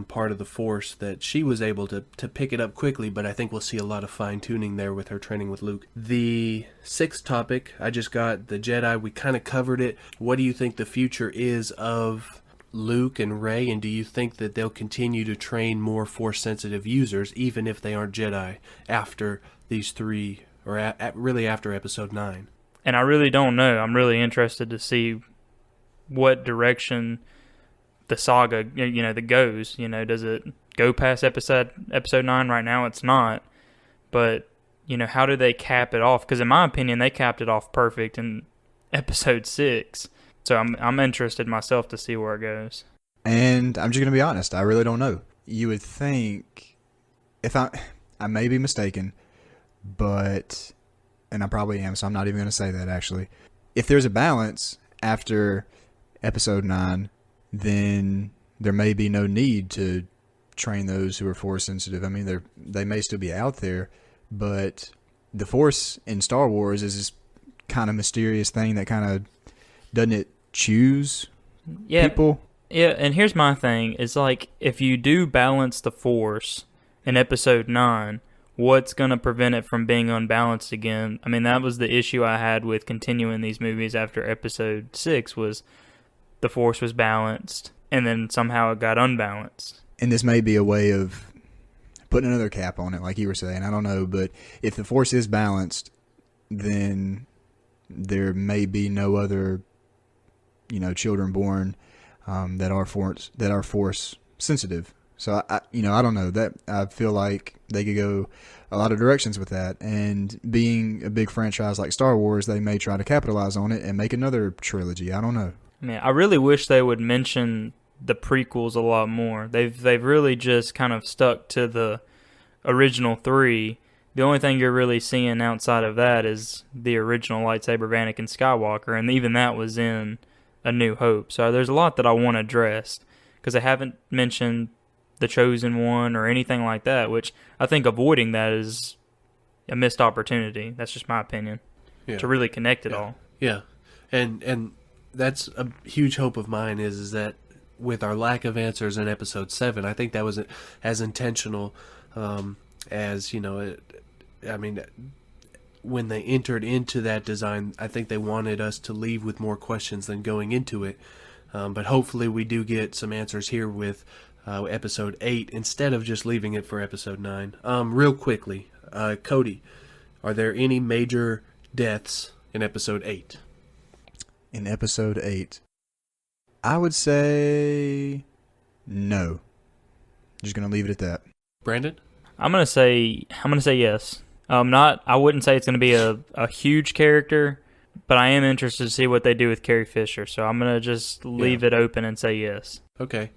part of the Force that she was able to pick it up quickly, but I think we'll see a lot of fine-tuning there with her training with Luke. The sixth topic, I just got the Jedi. We kind of covered it. What do you think the future is of Luke and Rey, and do you think that they'll continue to train more Force-sensitive users, even if they aren't Jedi, after these three, or really after Episode 9? And I really don't know. I'm really interested to see what direction the saga, that goes. Does it go past episode 9? Right now it's not. But, how do they cap it off? Because in my opinion, they capped it off perfect in episode 6. So I'm interested myself to see where it goes. And I'm just going to be honest, I really don't know. You would think, if I may be mistaken, but, and I probably am, so I'm not even going to say that actually. If there's a balance after episode 9, then there may be no need to train those who are Force sensitive. I mean, they may still be out there, but the Force in Star Wars is this kind of mysterious thing that kind of, doesn't it choose people? Yeah, and here's my thing. It's like, if you do balance the Force in episode 9, what's going to prevent it from being unbalanced again? I mean, that was the issue I had with continuing these movies after episode 6, was the Force was balanced, and then somehow it got unbalanced. And this may be a way of putting another cap on it, like you were saying. I don't know, but if the Force is balanced, then there may be no other, children born that are Force sensitive. So I don't know, that I feel like they could go a lot of directions with that. And being a big franchise like Star Wars, they may try to capitalize on it and make another trilogy. I don't know. Man, I really wish they would mention the prequels a lot more. They've really just kind of stuck to the original 3. The only thing you're really seeing outside of that is the original lightsaber of Anakin Skywalker, and even that was in A New Hope. So there's a lot that I want addressed, because they haven't mentioned the Chosen One or anything like that, which I think avoiding that is a missed opportunity. That's just my opinion. Yeah. To really connect it all. Yeah, and that's a huge hope of mine is that with our lack of answers in episode 7, I think that was as intentional as, I mean, when they entered into that design, I think they wanted us to leave with more questions than going into it. But hopefully we do get some answers here with episode 8 instead of just leaving it for episode 9. Real quickly, Cody, are there any major deaths in episode 8? In episode 8, I would say no. Just gonna leave it at that. Brandon? I'm gonna say yes. I wouldn't say it's gonna be a huge character, but I am interested to see what they do with Carrie Fisher. So I'm gonna just leave it open and say yes. Okay.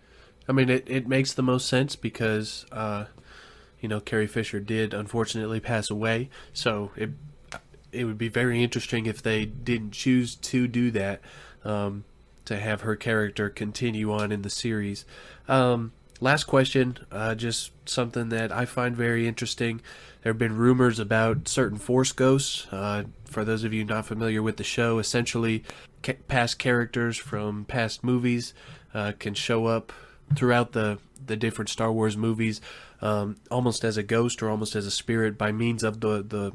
I mean, it makes the most sense because, Carrie Fisher did unfortunately pass away. So it would be very interesting if they didn't choose to do that, to have her character continue on in the series. Last question, just something that I find very interesting. There have been rumors about certain Force ghosts. For those of you not familiar with the show, essentially past characters from past movies can show up throughout the different Star Wars movies, almost as a ghost or almost as a spirit by means of the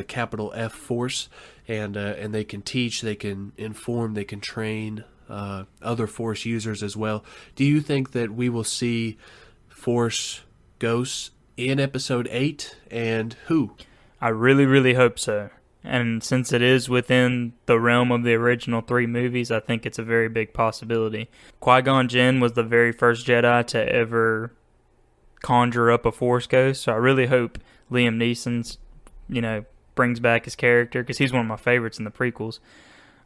capital F Force, and they can teach, they can inform, they can train other Force users as well. Do you think that we will see Force ghosts in Episode 8, and who? I really, really hope so. And since it is within the realm of the original 3 movies, I think it's a very big possibility. Qui-Gon Jinn was the very first Jedi to ever conjure up a Force ghost, so I really hope Liam Neeson's, brings back his character, because he's one of my favorites in the prequels.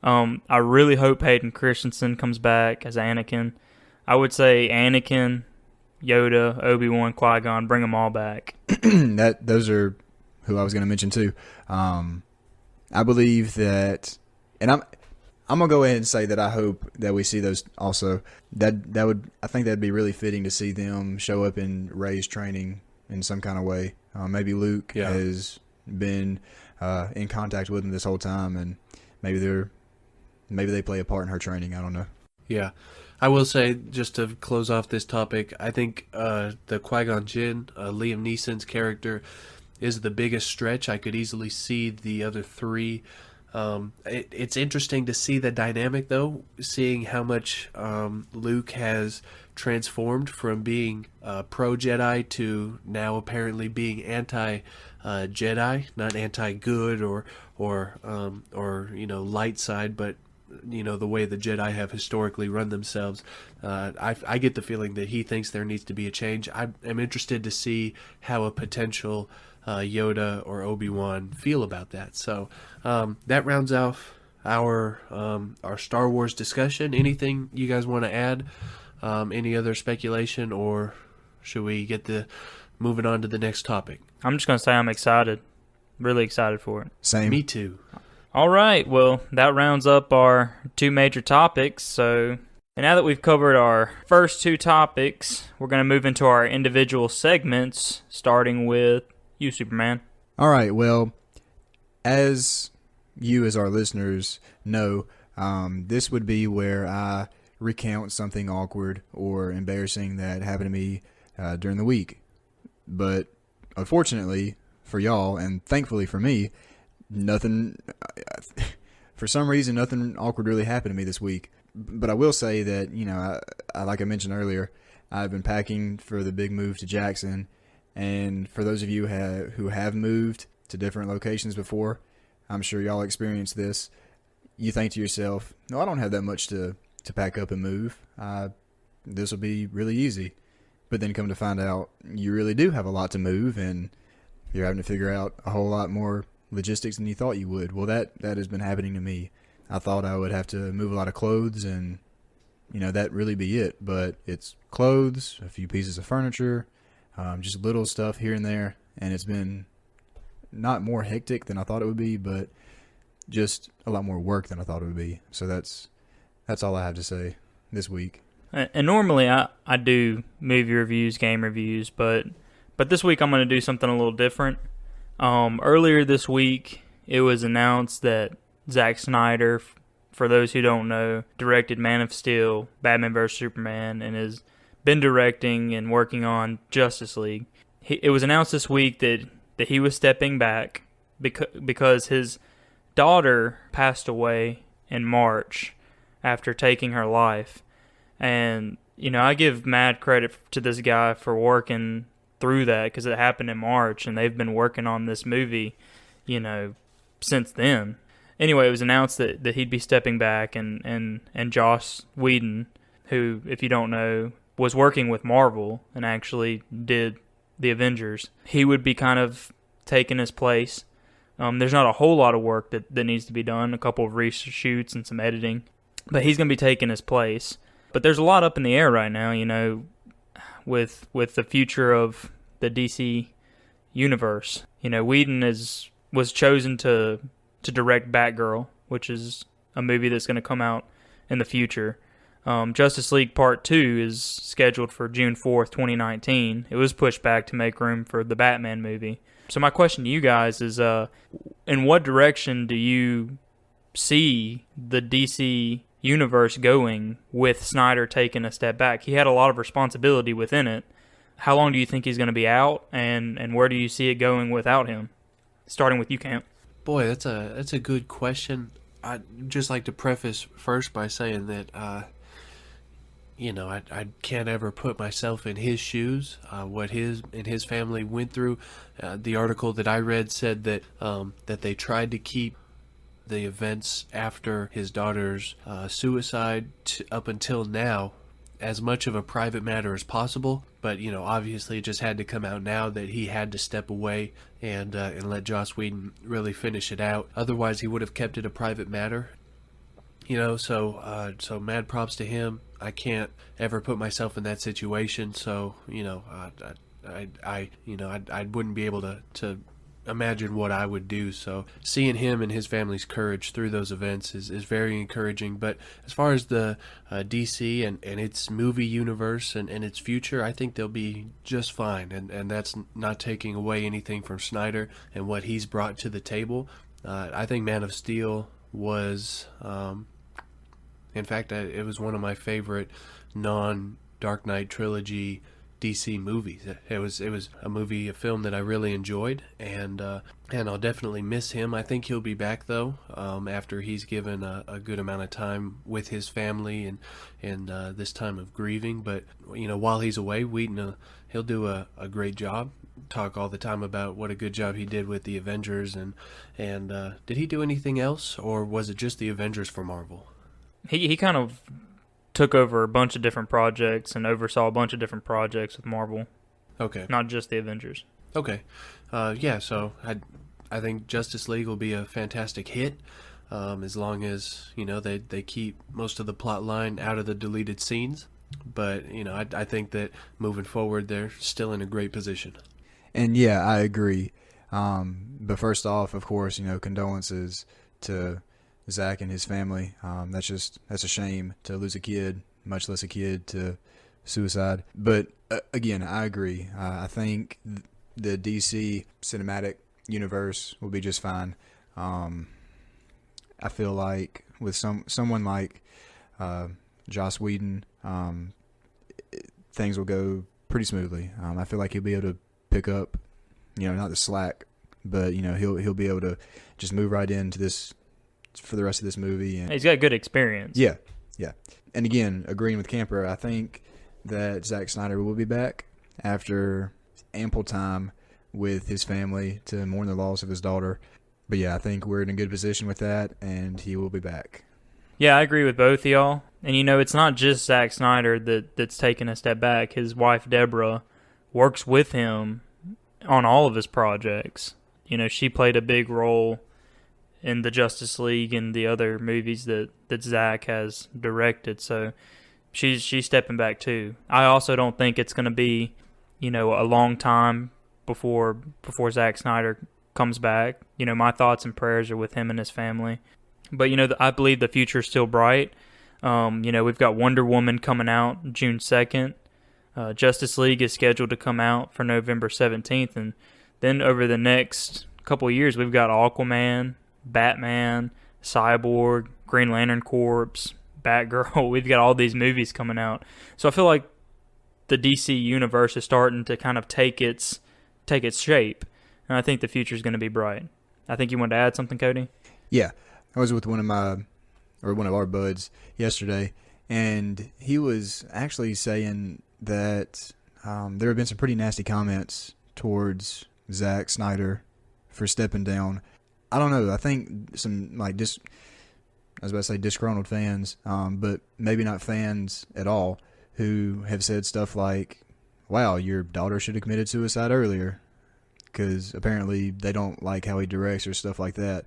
I really hope Hayden Christensen comes back as Anakin. I would say Anakin, Yoda, Obi-Wan, Qui-Gon, bring them all back. Those are who I was going to mention too. I believe that, and I'm gonna go ahead and say that I hope that we see those also. I think that'd be really fitting to see them show up in Rey's training in some kind of way. Maybe Luke has been in contact with him this whole time, and maybe they play a part in her training. I don't know. Yeah. I will say, just to close off this topic, I think the Qui-Gon Jinn, Liam Neeson's character, is the biggest stretch. I could easily see the other 3. It's interesting to see the dynamic, though, seeing how much Luke has transformed from being pro-Jedi to now apparently being anti-Jedi, not anti-good or light side, but the way the Jedi have historically run themselves. I get the feeling that he thinks there needs to be a change. I am interested to see how a potential Yoda or Obi-Wan feel about that. So that rounds off our Star Wars discussion. Anything you guys want to add? Any other speculation, or should we get moving on to the next topic? I'm just going to say I'm excited. Really excited for it. Same. Me too. All right, well, that rounds up our 2 major topics. So now that we've covered our first 2 topics, we're going to move into our individual segments, starting with you, Superman. All right, well, as you as our listeners know, this would be where I recount something awkward or embarrassing that happened to me during the week. But unfortunately for y'all, and thankfully for me, for some reason, nothing awkward really happened to me this week. But I will say that, I like I mentioned earlier, I've been packing for the big move to Jackson. And for those of you who have moved to different locations before, I'm sure y'all experienced this. You think to yourself, no, I don't have that much to pack up and move. This will be really easy. But then come to find out, you really do have a lot to move, and you're having to figure out a whole lot more logistics than you thought you would. Well, that has been happening to me. I thought I would have to move a lot of clothes, and that really be it. But it's clothes, a few pieces of furniture, just little stuff here and there, and it's been not more hectic than I thought it would be, but just a lot more work than I thought it would be. So that's all I have to say this week. And normally I do movie reviews, game reviews, but this week I'm going to do something a little different. Earlier this week, it was announced that Zack Snyder, for those who don't know, directed Man of Steel, Batman vs. Superman, and has been directing and working on Justice League. It was announced this week that he was stepping back because his daughter passed away in March after taking her life. And, I give mad credit to this guy for working through that, because it happened in March, and they've been working on this movie, since then. Anyway, it was announced that he'd be stepping back, and Joss Whedon, who, if you don't know, was working with Marvel and actually did the Avengers, he would be kind of taking his place. There's not a whole lot of work that needs to be done, a couple of reshoots and some editing, but he's going to be taking his place. But there's a lot up in the air right now, with the future of the DC universe. Whedon was chosen to direct Batgirl, which is a movie that's going to come out in the future. Justice League Part 2 is scheduled for June 4th, 2019. It was pushed back to make room for the Batman movie. So my question to you guys is, in what direction do you see the DC universe going with Snyder taking a step back? He had a lot of responsibility within it. How long do you think he's going to be out, and where do you see it going without him? Starting with you, Camp. Boy, that's a good question. I'd just like to preface first by saying that, I can't ever put myself in his shoes. What his and his family went through. The article that I read said that that they tried to keep the events after his daughter's suicide up until now as much of a private matter as possible. But obviously, it just had to come out now that he had to step away and let Joss Whedon really finish it out. Otherwise, he would have kept it a private matter. So mad props to him. I can't ever put myself in that situation. So I wouldn't be able to imagine what I would do. So seeing him and his family's courage through those events is very encouraging. But as far as the DC and its movie universe and its future, I think they'll be just fine. And that's not taking away anything from Snyder and what he's brought to the table. I think Man of Steel was, in fact, it was one of my favorite non-Dark Knight trilogy DC movies. It was a film that I really enjoyed, and I'll definitely miss him. I think he'll be back though, after he's given a good amount of time with his family and this time of grieving. But while he's away, Whedon he'll do a great job. Talk all the time about what a good job he did with the Avengers, and did he do anything else, or was it just the Avengers for Marvel? He kind of took over a bunch of different projects and oversaw a bunch of different projects with Marvel. Okay. Not just the Avengers. Okay. So I think Justice League will be a fantastic hit, as long as, they keep most of the plot line out of the deleted scenes. But, I think that moving forward, they're still in a great position. And yeah, I agree. But first off, of course, condolences to Zach and his family. That's a shame to lose a kid, much less a kid to suicide. But again, I agree. I think the DC cinematic universe will be just fine. I feel like with someone like Joss Whedon, things will go pretty smoothly. I feel like he'll be able to pick up, not the slack, but he'll be able to just move right into this for the rest of this movie. And he's got good experience. Yeah. And again, agreeing with Camper, I think that Zack Snyder will be back after ample time with his family to mourn the loss of his daughter. But yeah, I think we're in a good position with that, and he will be back. Yeah, I agree with both of y'all. And it's not just Zack Snyder that's taken a step back. His wife Deborah works with him on all of his projects. She played a big role in the Justice League and the other movies that Zack has directed. So she's stepping back too. I also don't think it's going to be, a long time before Zack Snyder comes back. My thoughts and prayers are with him and his family. But, I believe the future is still bright. We've got Wonder Woman coming out June 2nd. Justice League is scheduled to come out for November 17th. And then over the next couple of years, we've got Aquaman, Batman, Cyborg, Green Lantern Corps, Batgirl. We've got all these movies coming out. So I feel like the DC universe is starting to kind of take its shape. And I think the future is going to be bright. I think you wanted to add something, Cody? Yeah. I was with one of our buds yesterday, and he was actually saying that there have been some pretty nasty comments towards Zack Snyder for stepping down. I don't know. I think some I was about to say disgruntled fans, but maybe not fans at all, who have said stuff like, "Wow, your daughter should have committed suicide earlier," because apparently they don't like how he directs or stuff like that.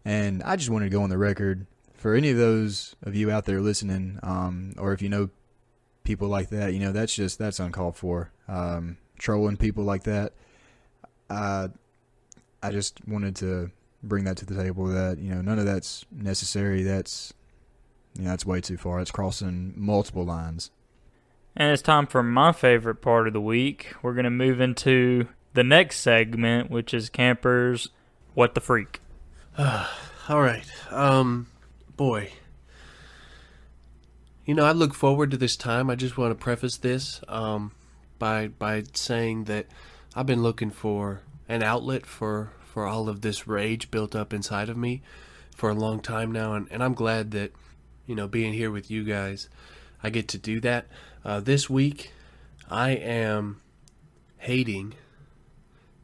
And I just wanted to go on the record for any of those of you out there listening, or if you know people like that, that's uncalled for. Trolling people like that. I just wanted to bring that to the table that, none of that's necessary. That's way too far. It's crossing multiple lines. And it's time for my favorite part of the week. We're going to move into the next segment, which is Camper's What the Freak. All right. Boy. I look forward to this time. I just want to preface this by saying that I've been looking for an outlet for all of this rage built up inside of me for a long time now, and I'm glad that, being here with you guys, I get to do that. This week, I am hating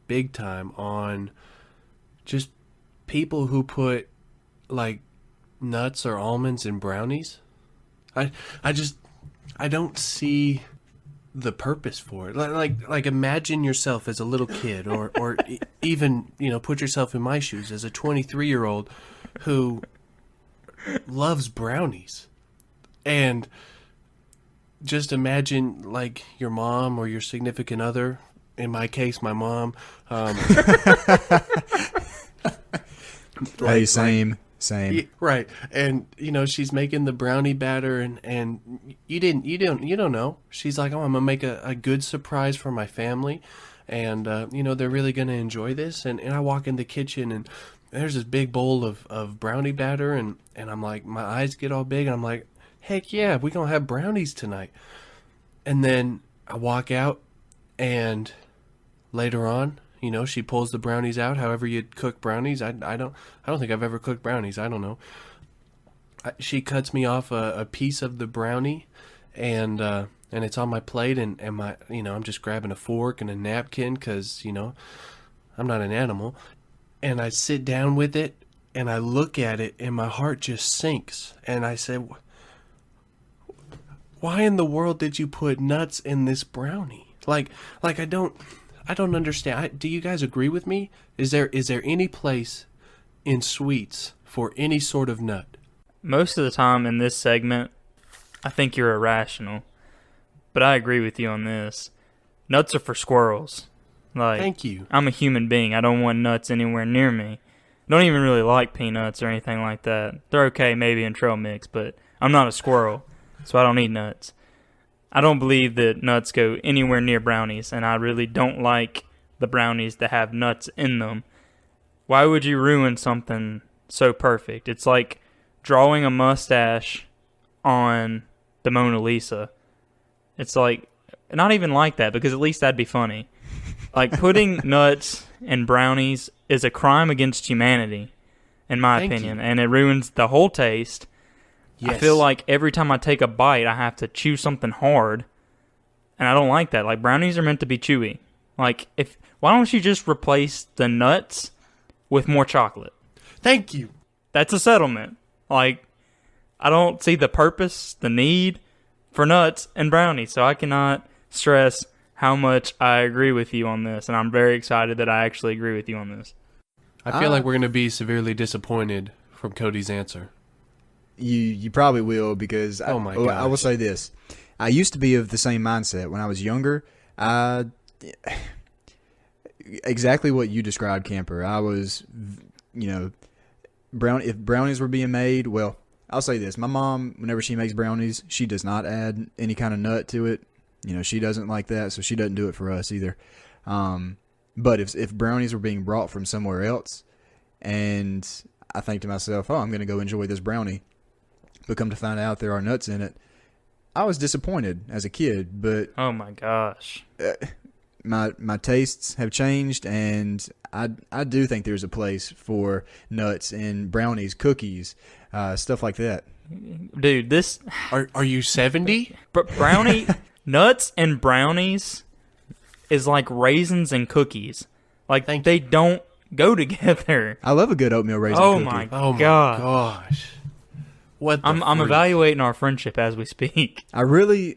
big time on just people who put like nuts or almonds in brownies. I don't see the purpose for it. Like imagine yourself as a little kid, or even put yourself in my shoes as a 23-year-old who loves brownies, and just imagine like your mom or your significant other. In my case, my mom. Hey, same. Right. And she's making the brownie batter, and you don't know. She's like, "Oh, I'm gonna make a good surprise for my family, and they're really gonna enjoy this." And I walk in the kitchen, and there's this big bowl of brownie batter, and I'm like, my eyes get all big, and I'm like, "Heck yeah, we're gonna have brownies tonight." And then I walk out, and later on, she pulls the brownies out. However you cook brownies, I don't think I've ever cooked brownies. I don't know. She cuts me off a piece of the brownie, and it's on my plate, and my I'm just grabbing a fork and a napkin because I'm not an animal, and I sit down with it and I look at it and my heart just sinks, and I say, "Why in the world did you put nuts in this brownie?" Like I don't understand. Do you guys agree with me? Is there any place in sweets for any sort of nut? Most of the time in this segment, I think you're irrational. But I agree with you on this. Nuts are for squirrels. Like, thank you. I'm a human being. I don't want nuts anywhere near me. I don't even really like peanuts or anything like that. They're okay maybe in trail mix, but I'm not a squirrel, so I don't eat nuts. I don't believe that nuts go anywhere near brownies, and I really don't like the brownies that have nuts in them. Why would you ruin something so perfect? It's like drawing a mustache on the Mona Lisa. It's like, not even like that, because at least that'd be funny. Like, putting nuts in brownies is a crime against humanity, in my opinion, and it ruins the whole taste. Yes. I feel like every time I take a bite, I have to chew something hard, and I don't like that. Like, brownies are meant to be chewy. Like, why don't you just replace the nuts with more chocolate? Thank you. That's a settlement. Like, I don't see the purpose, the need for nuts and brownies, so I cannot stress how much I agree with you on this, and I'm very excited that I actually agree with you on this. I feel like we're going to be severely disappointed from Cody's answer. You probably will, because I will say this. I used to be of the same mindset when I was younger. Exactly what you described, Camper. I was, if brownies were being made, well, I'll say this. My mom, whenever she makes brownies, she does not add any kind of nut to it. She doesn't like that, so she doesn't do it for us either. But if brownies were being brought from somewhere else, and I think to myself, oh, I'm going to go enjoy this brownie, but come to find out there are nuts in it, I was disappointed as a kid. But oh my gosh, my tastes have changed, and I do think there's a place for nuts in brownies, cookies, stuff like that. Dude, this are you 70? Brownie nuts and brownies is like raisins and cookies. Like, they don't go together. I love a good oatmeal raisin cookie. Oh my gosh. I'm evaluating our friendship as we speak. I'm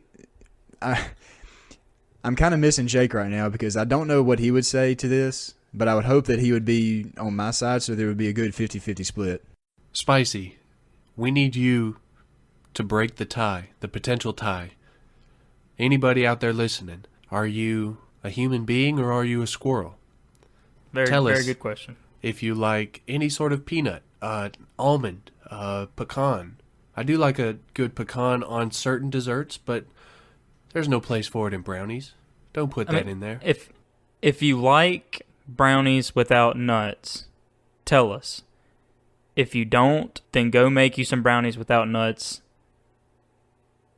kind of missing Jake right now, because I don't know what he would say to this, but I would hope that he would be on my side, so there would be a good 50-50 split. Spicy, we need you to break the tie, the potential tie. Anybody out there listening, are you a human being or are you a squirrel? Tell us, very good question. If you like any sort of peanut, almond, pecan. I do like a good pecan on certain desserts, but there's no place for it in brownies. Don't put that in there. If you like brownies without nuts, tell us. If you don't, then go make you some brownies without nuts,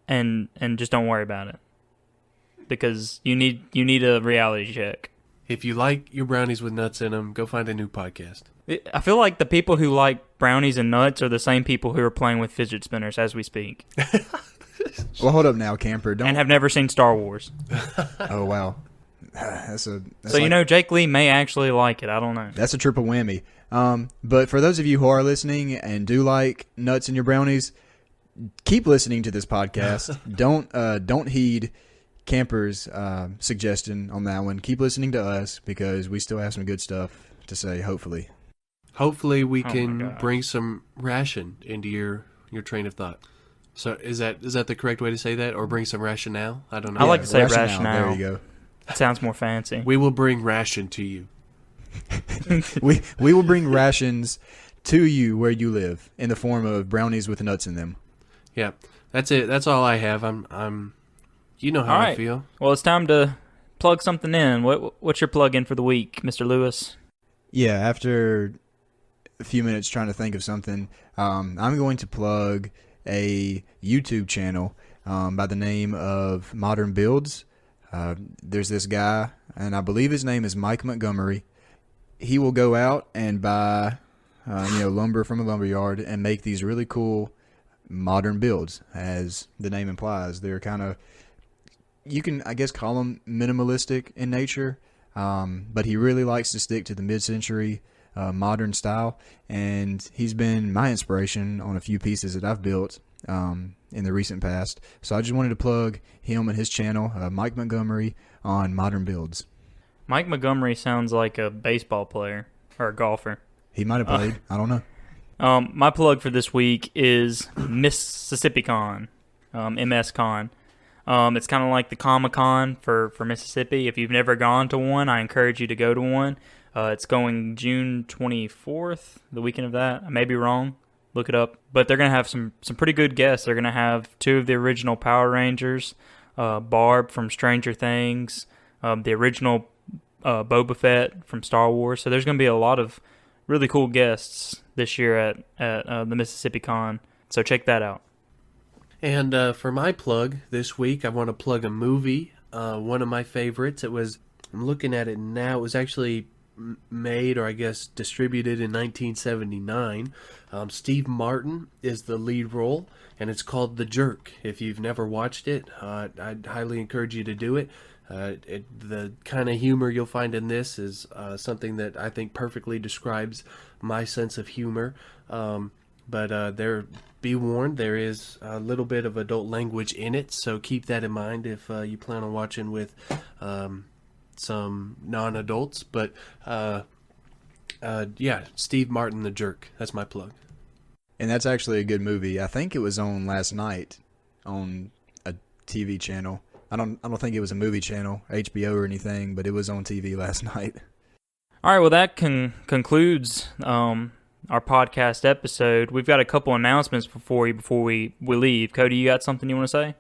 and just don't worry about it, because you need a reality check. If you like your brownies with nuts in them, go find a new podcast. I feel like the people who like Brownies and Nuts are the same people who are playing with fidget spinners as we speak. Well, hold up now, camper. Don't. And have never seen Star Wars. Oh wow. So, Jake Lee may actually like it. I don't know. That's a triple whammy. But for those of you who are listening and do like nuts in your brownies, keep listening to this podcast. Don't heed Camper's suggestion on that one. Keep listening to us because we still have some good stuff to say, hopefully. Hopefully we can bring some ration into your train of thought. So is that the correct way to say that? Or bring some rationale? I don't know. I like to say rationale. There you go. It sounds more fancy. We will bring ration to you. we will bring rations to you where you live in the form of brownies with nuts in them. Yeah, that's it. That's all I have. I'm you know how all right. I feel. Well, it's time to plug something in. What's your plug in for the week, Mr. Lewis? Yeah, after a few minutes trying to think of something, I'm going to plug a YouTube channel by the name of Modern Builds. There's this guy, and I believe his name is Mike Montgomery. He will go out and buy lumber from a lumberyard and make these really cool modern builds, as the name implies. They're kind of, you can, I guess, call them minimalistic in nature, but he really likes to stick to the mid-century modern style, and he's been my inspiration on a few pieces that I've built in the recent past. So I just wanted to plug him and his channel, Mike Montgomery, on Modern Builds. Mike Montgomery sounds like a baseball player or a golfer. He might have played. I don't know. My plug for this week is Mississippi Con, MS Con. It's kind of like the Comic-Con for Mississippi. If you've never gone to one, I encourage you to go to one. It's going June 24th, the weekend of that. I may be wrong. Look it up. But they're going to have some pretty good guests. They're going to have two of the original Power Rangers, Barb from Stranger Things, the original Boba Fett from Star Wars. So there's going to be a lot of really cool guests this year at the Mississippi Con. So check that out. And for my plug this week, I want to plug a movie, one of my favorites. I'm looking at it now. It was actually made, or I guess distributed, in 1979. Steve Martin is the lead role, and it's called The Jerk. If you've never watched it, I'd highly encourage you to do it. The kind of humor you'll find in this is something that I think perfectly describes my sense of humor. But be warned, there is a little bit of adult language in it, so keep that in mind if you plan on watching with some non-adults. But yeah, Steve Martin, The Jerk. That's my plug. And that's actually a good movie. I think it was on last night on a TV channel. I don't think it was a movie channel, HBO or anything, but it was on TV last night. All right, well, that concludes our podcast episode. We've got a couple announcements before we leave. Cody, you got something you want to say?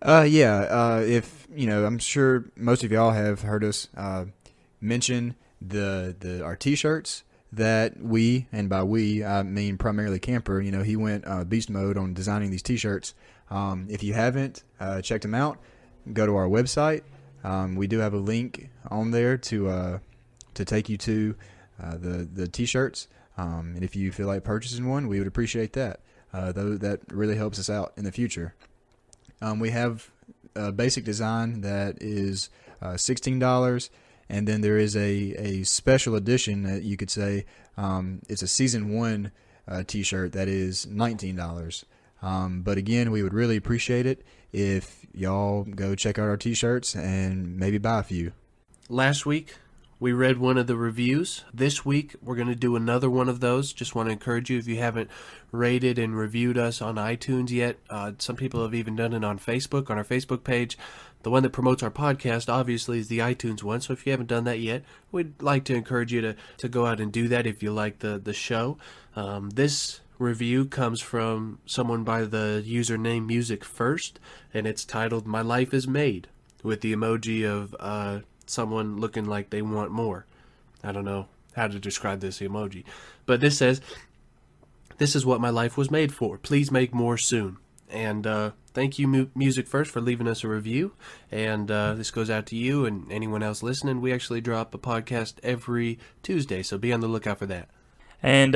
If I'm sure most of y'all have heard us mention our T-shirts that we, and by we I mean primarily Camper. He went beast mode on designing these T-shirts. If you haven't checked them out, go to our website. We do have a link on there to take you to the T-shirts. And if you feel like purchasing one, we would appreciate that. Though that really helps us out in the future. We have a basic design that is $16, and then there is a special edition that you could say it's a season 1 T-shirt that is $19. But again, we would really appreciate it if y'all go check out our T-shirts and maybe buy a few. Last week, we read one of the reviews. This week, we're going to do another one of those. Just want to encourage you, if you haven't rated and reviewed us on iTunes yet, some people have even done it on Facebook, on our Facebook page. The one that promotes our podcast, obviously, is the iTunes one. So if you haven't done that yet, we'd like to encourage you to go out and do that if you like the show. This review comes from someone by the username Music First, and it's titled "My Life is Made," with the emoji of someone looking like they want more. I don't know how to describe this emoji, but this says, "This is what my life was made for. Please make more soon." And thank you, Music First, for leaving us a review. And this goes out to you and anyone else listening. We actually drop a podcast every Tuesday, so be on the lookout for that. And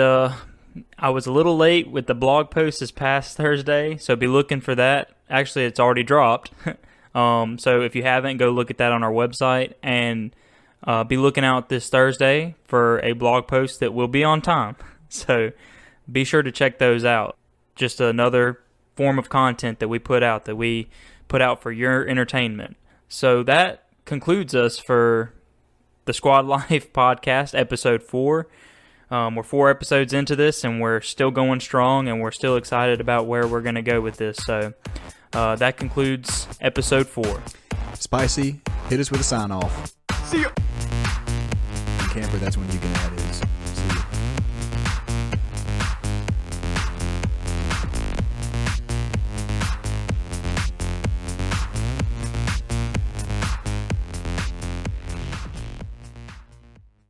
I was a little late with the blog post this past Thursday, so be looking for that. Actually, it's already dropped. So if you haven't, go look at that on our website, and be looking out this Thursday for a blog post that will be on time. So be sure to check those out. Just another form of content that we put out for your entertainment. So that concludes us for the Squad Life podcast, episode 4. We're 4 episodes into this, and we're still going strong, and we're still excited about where we're going to go with this. So that concludes episode 4. Spicy, hit us with a sign off. See ya. And Camper, that's when you can add is.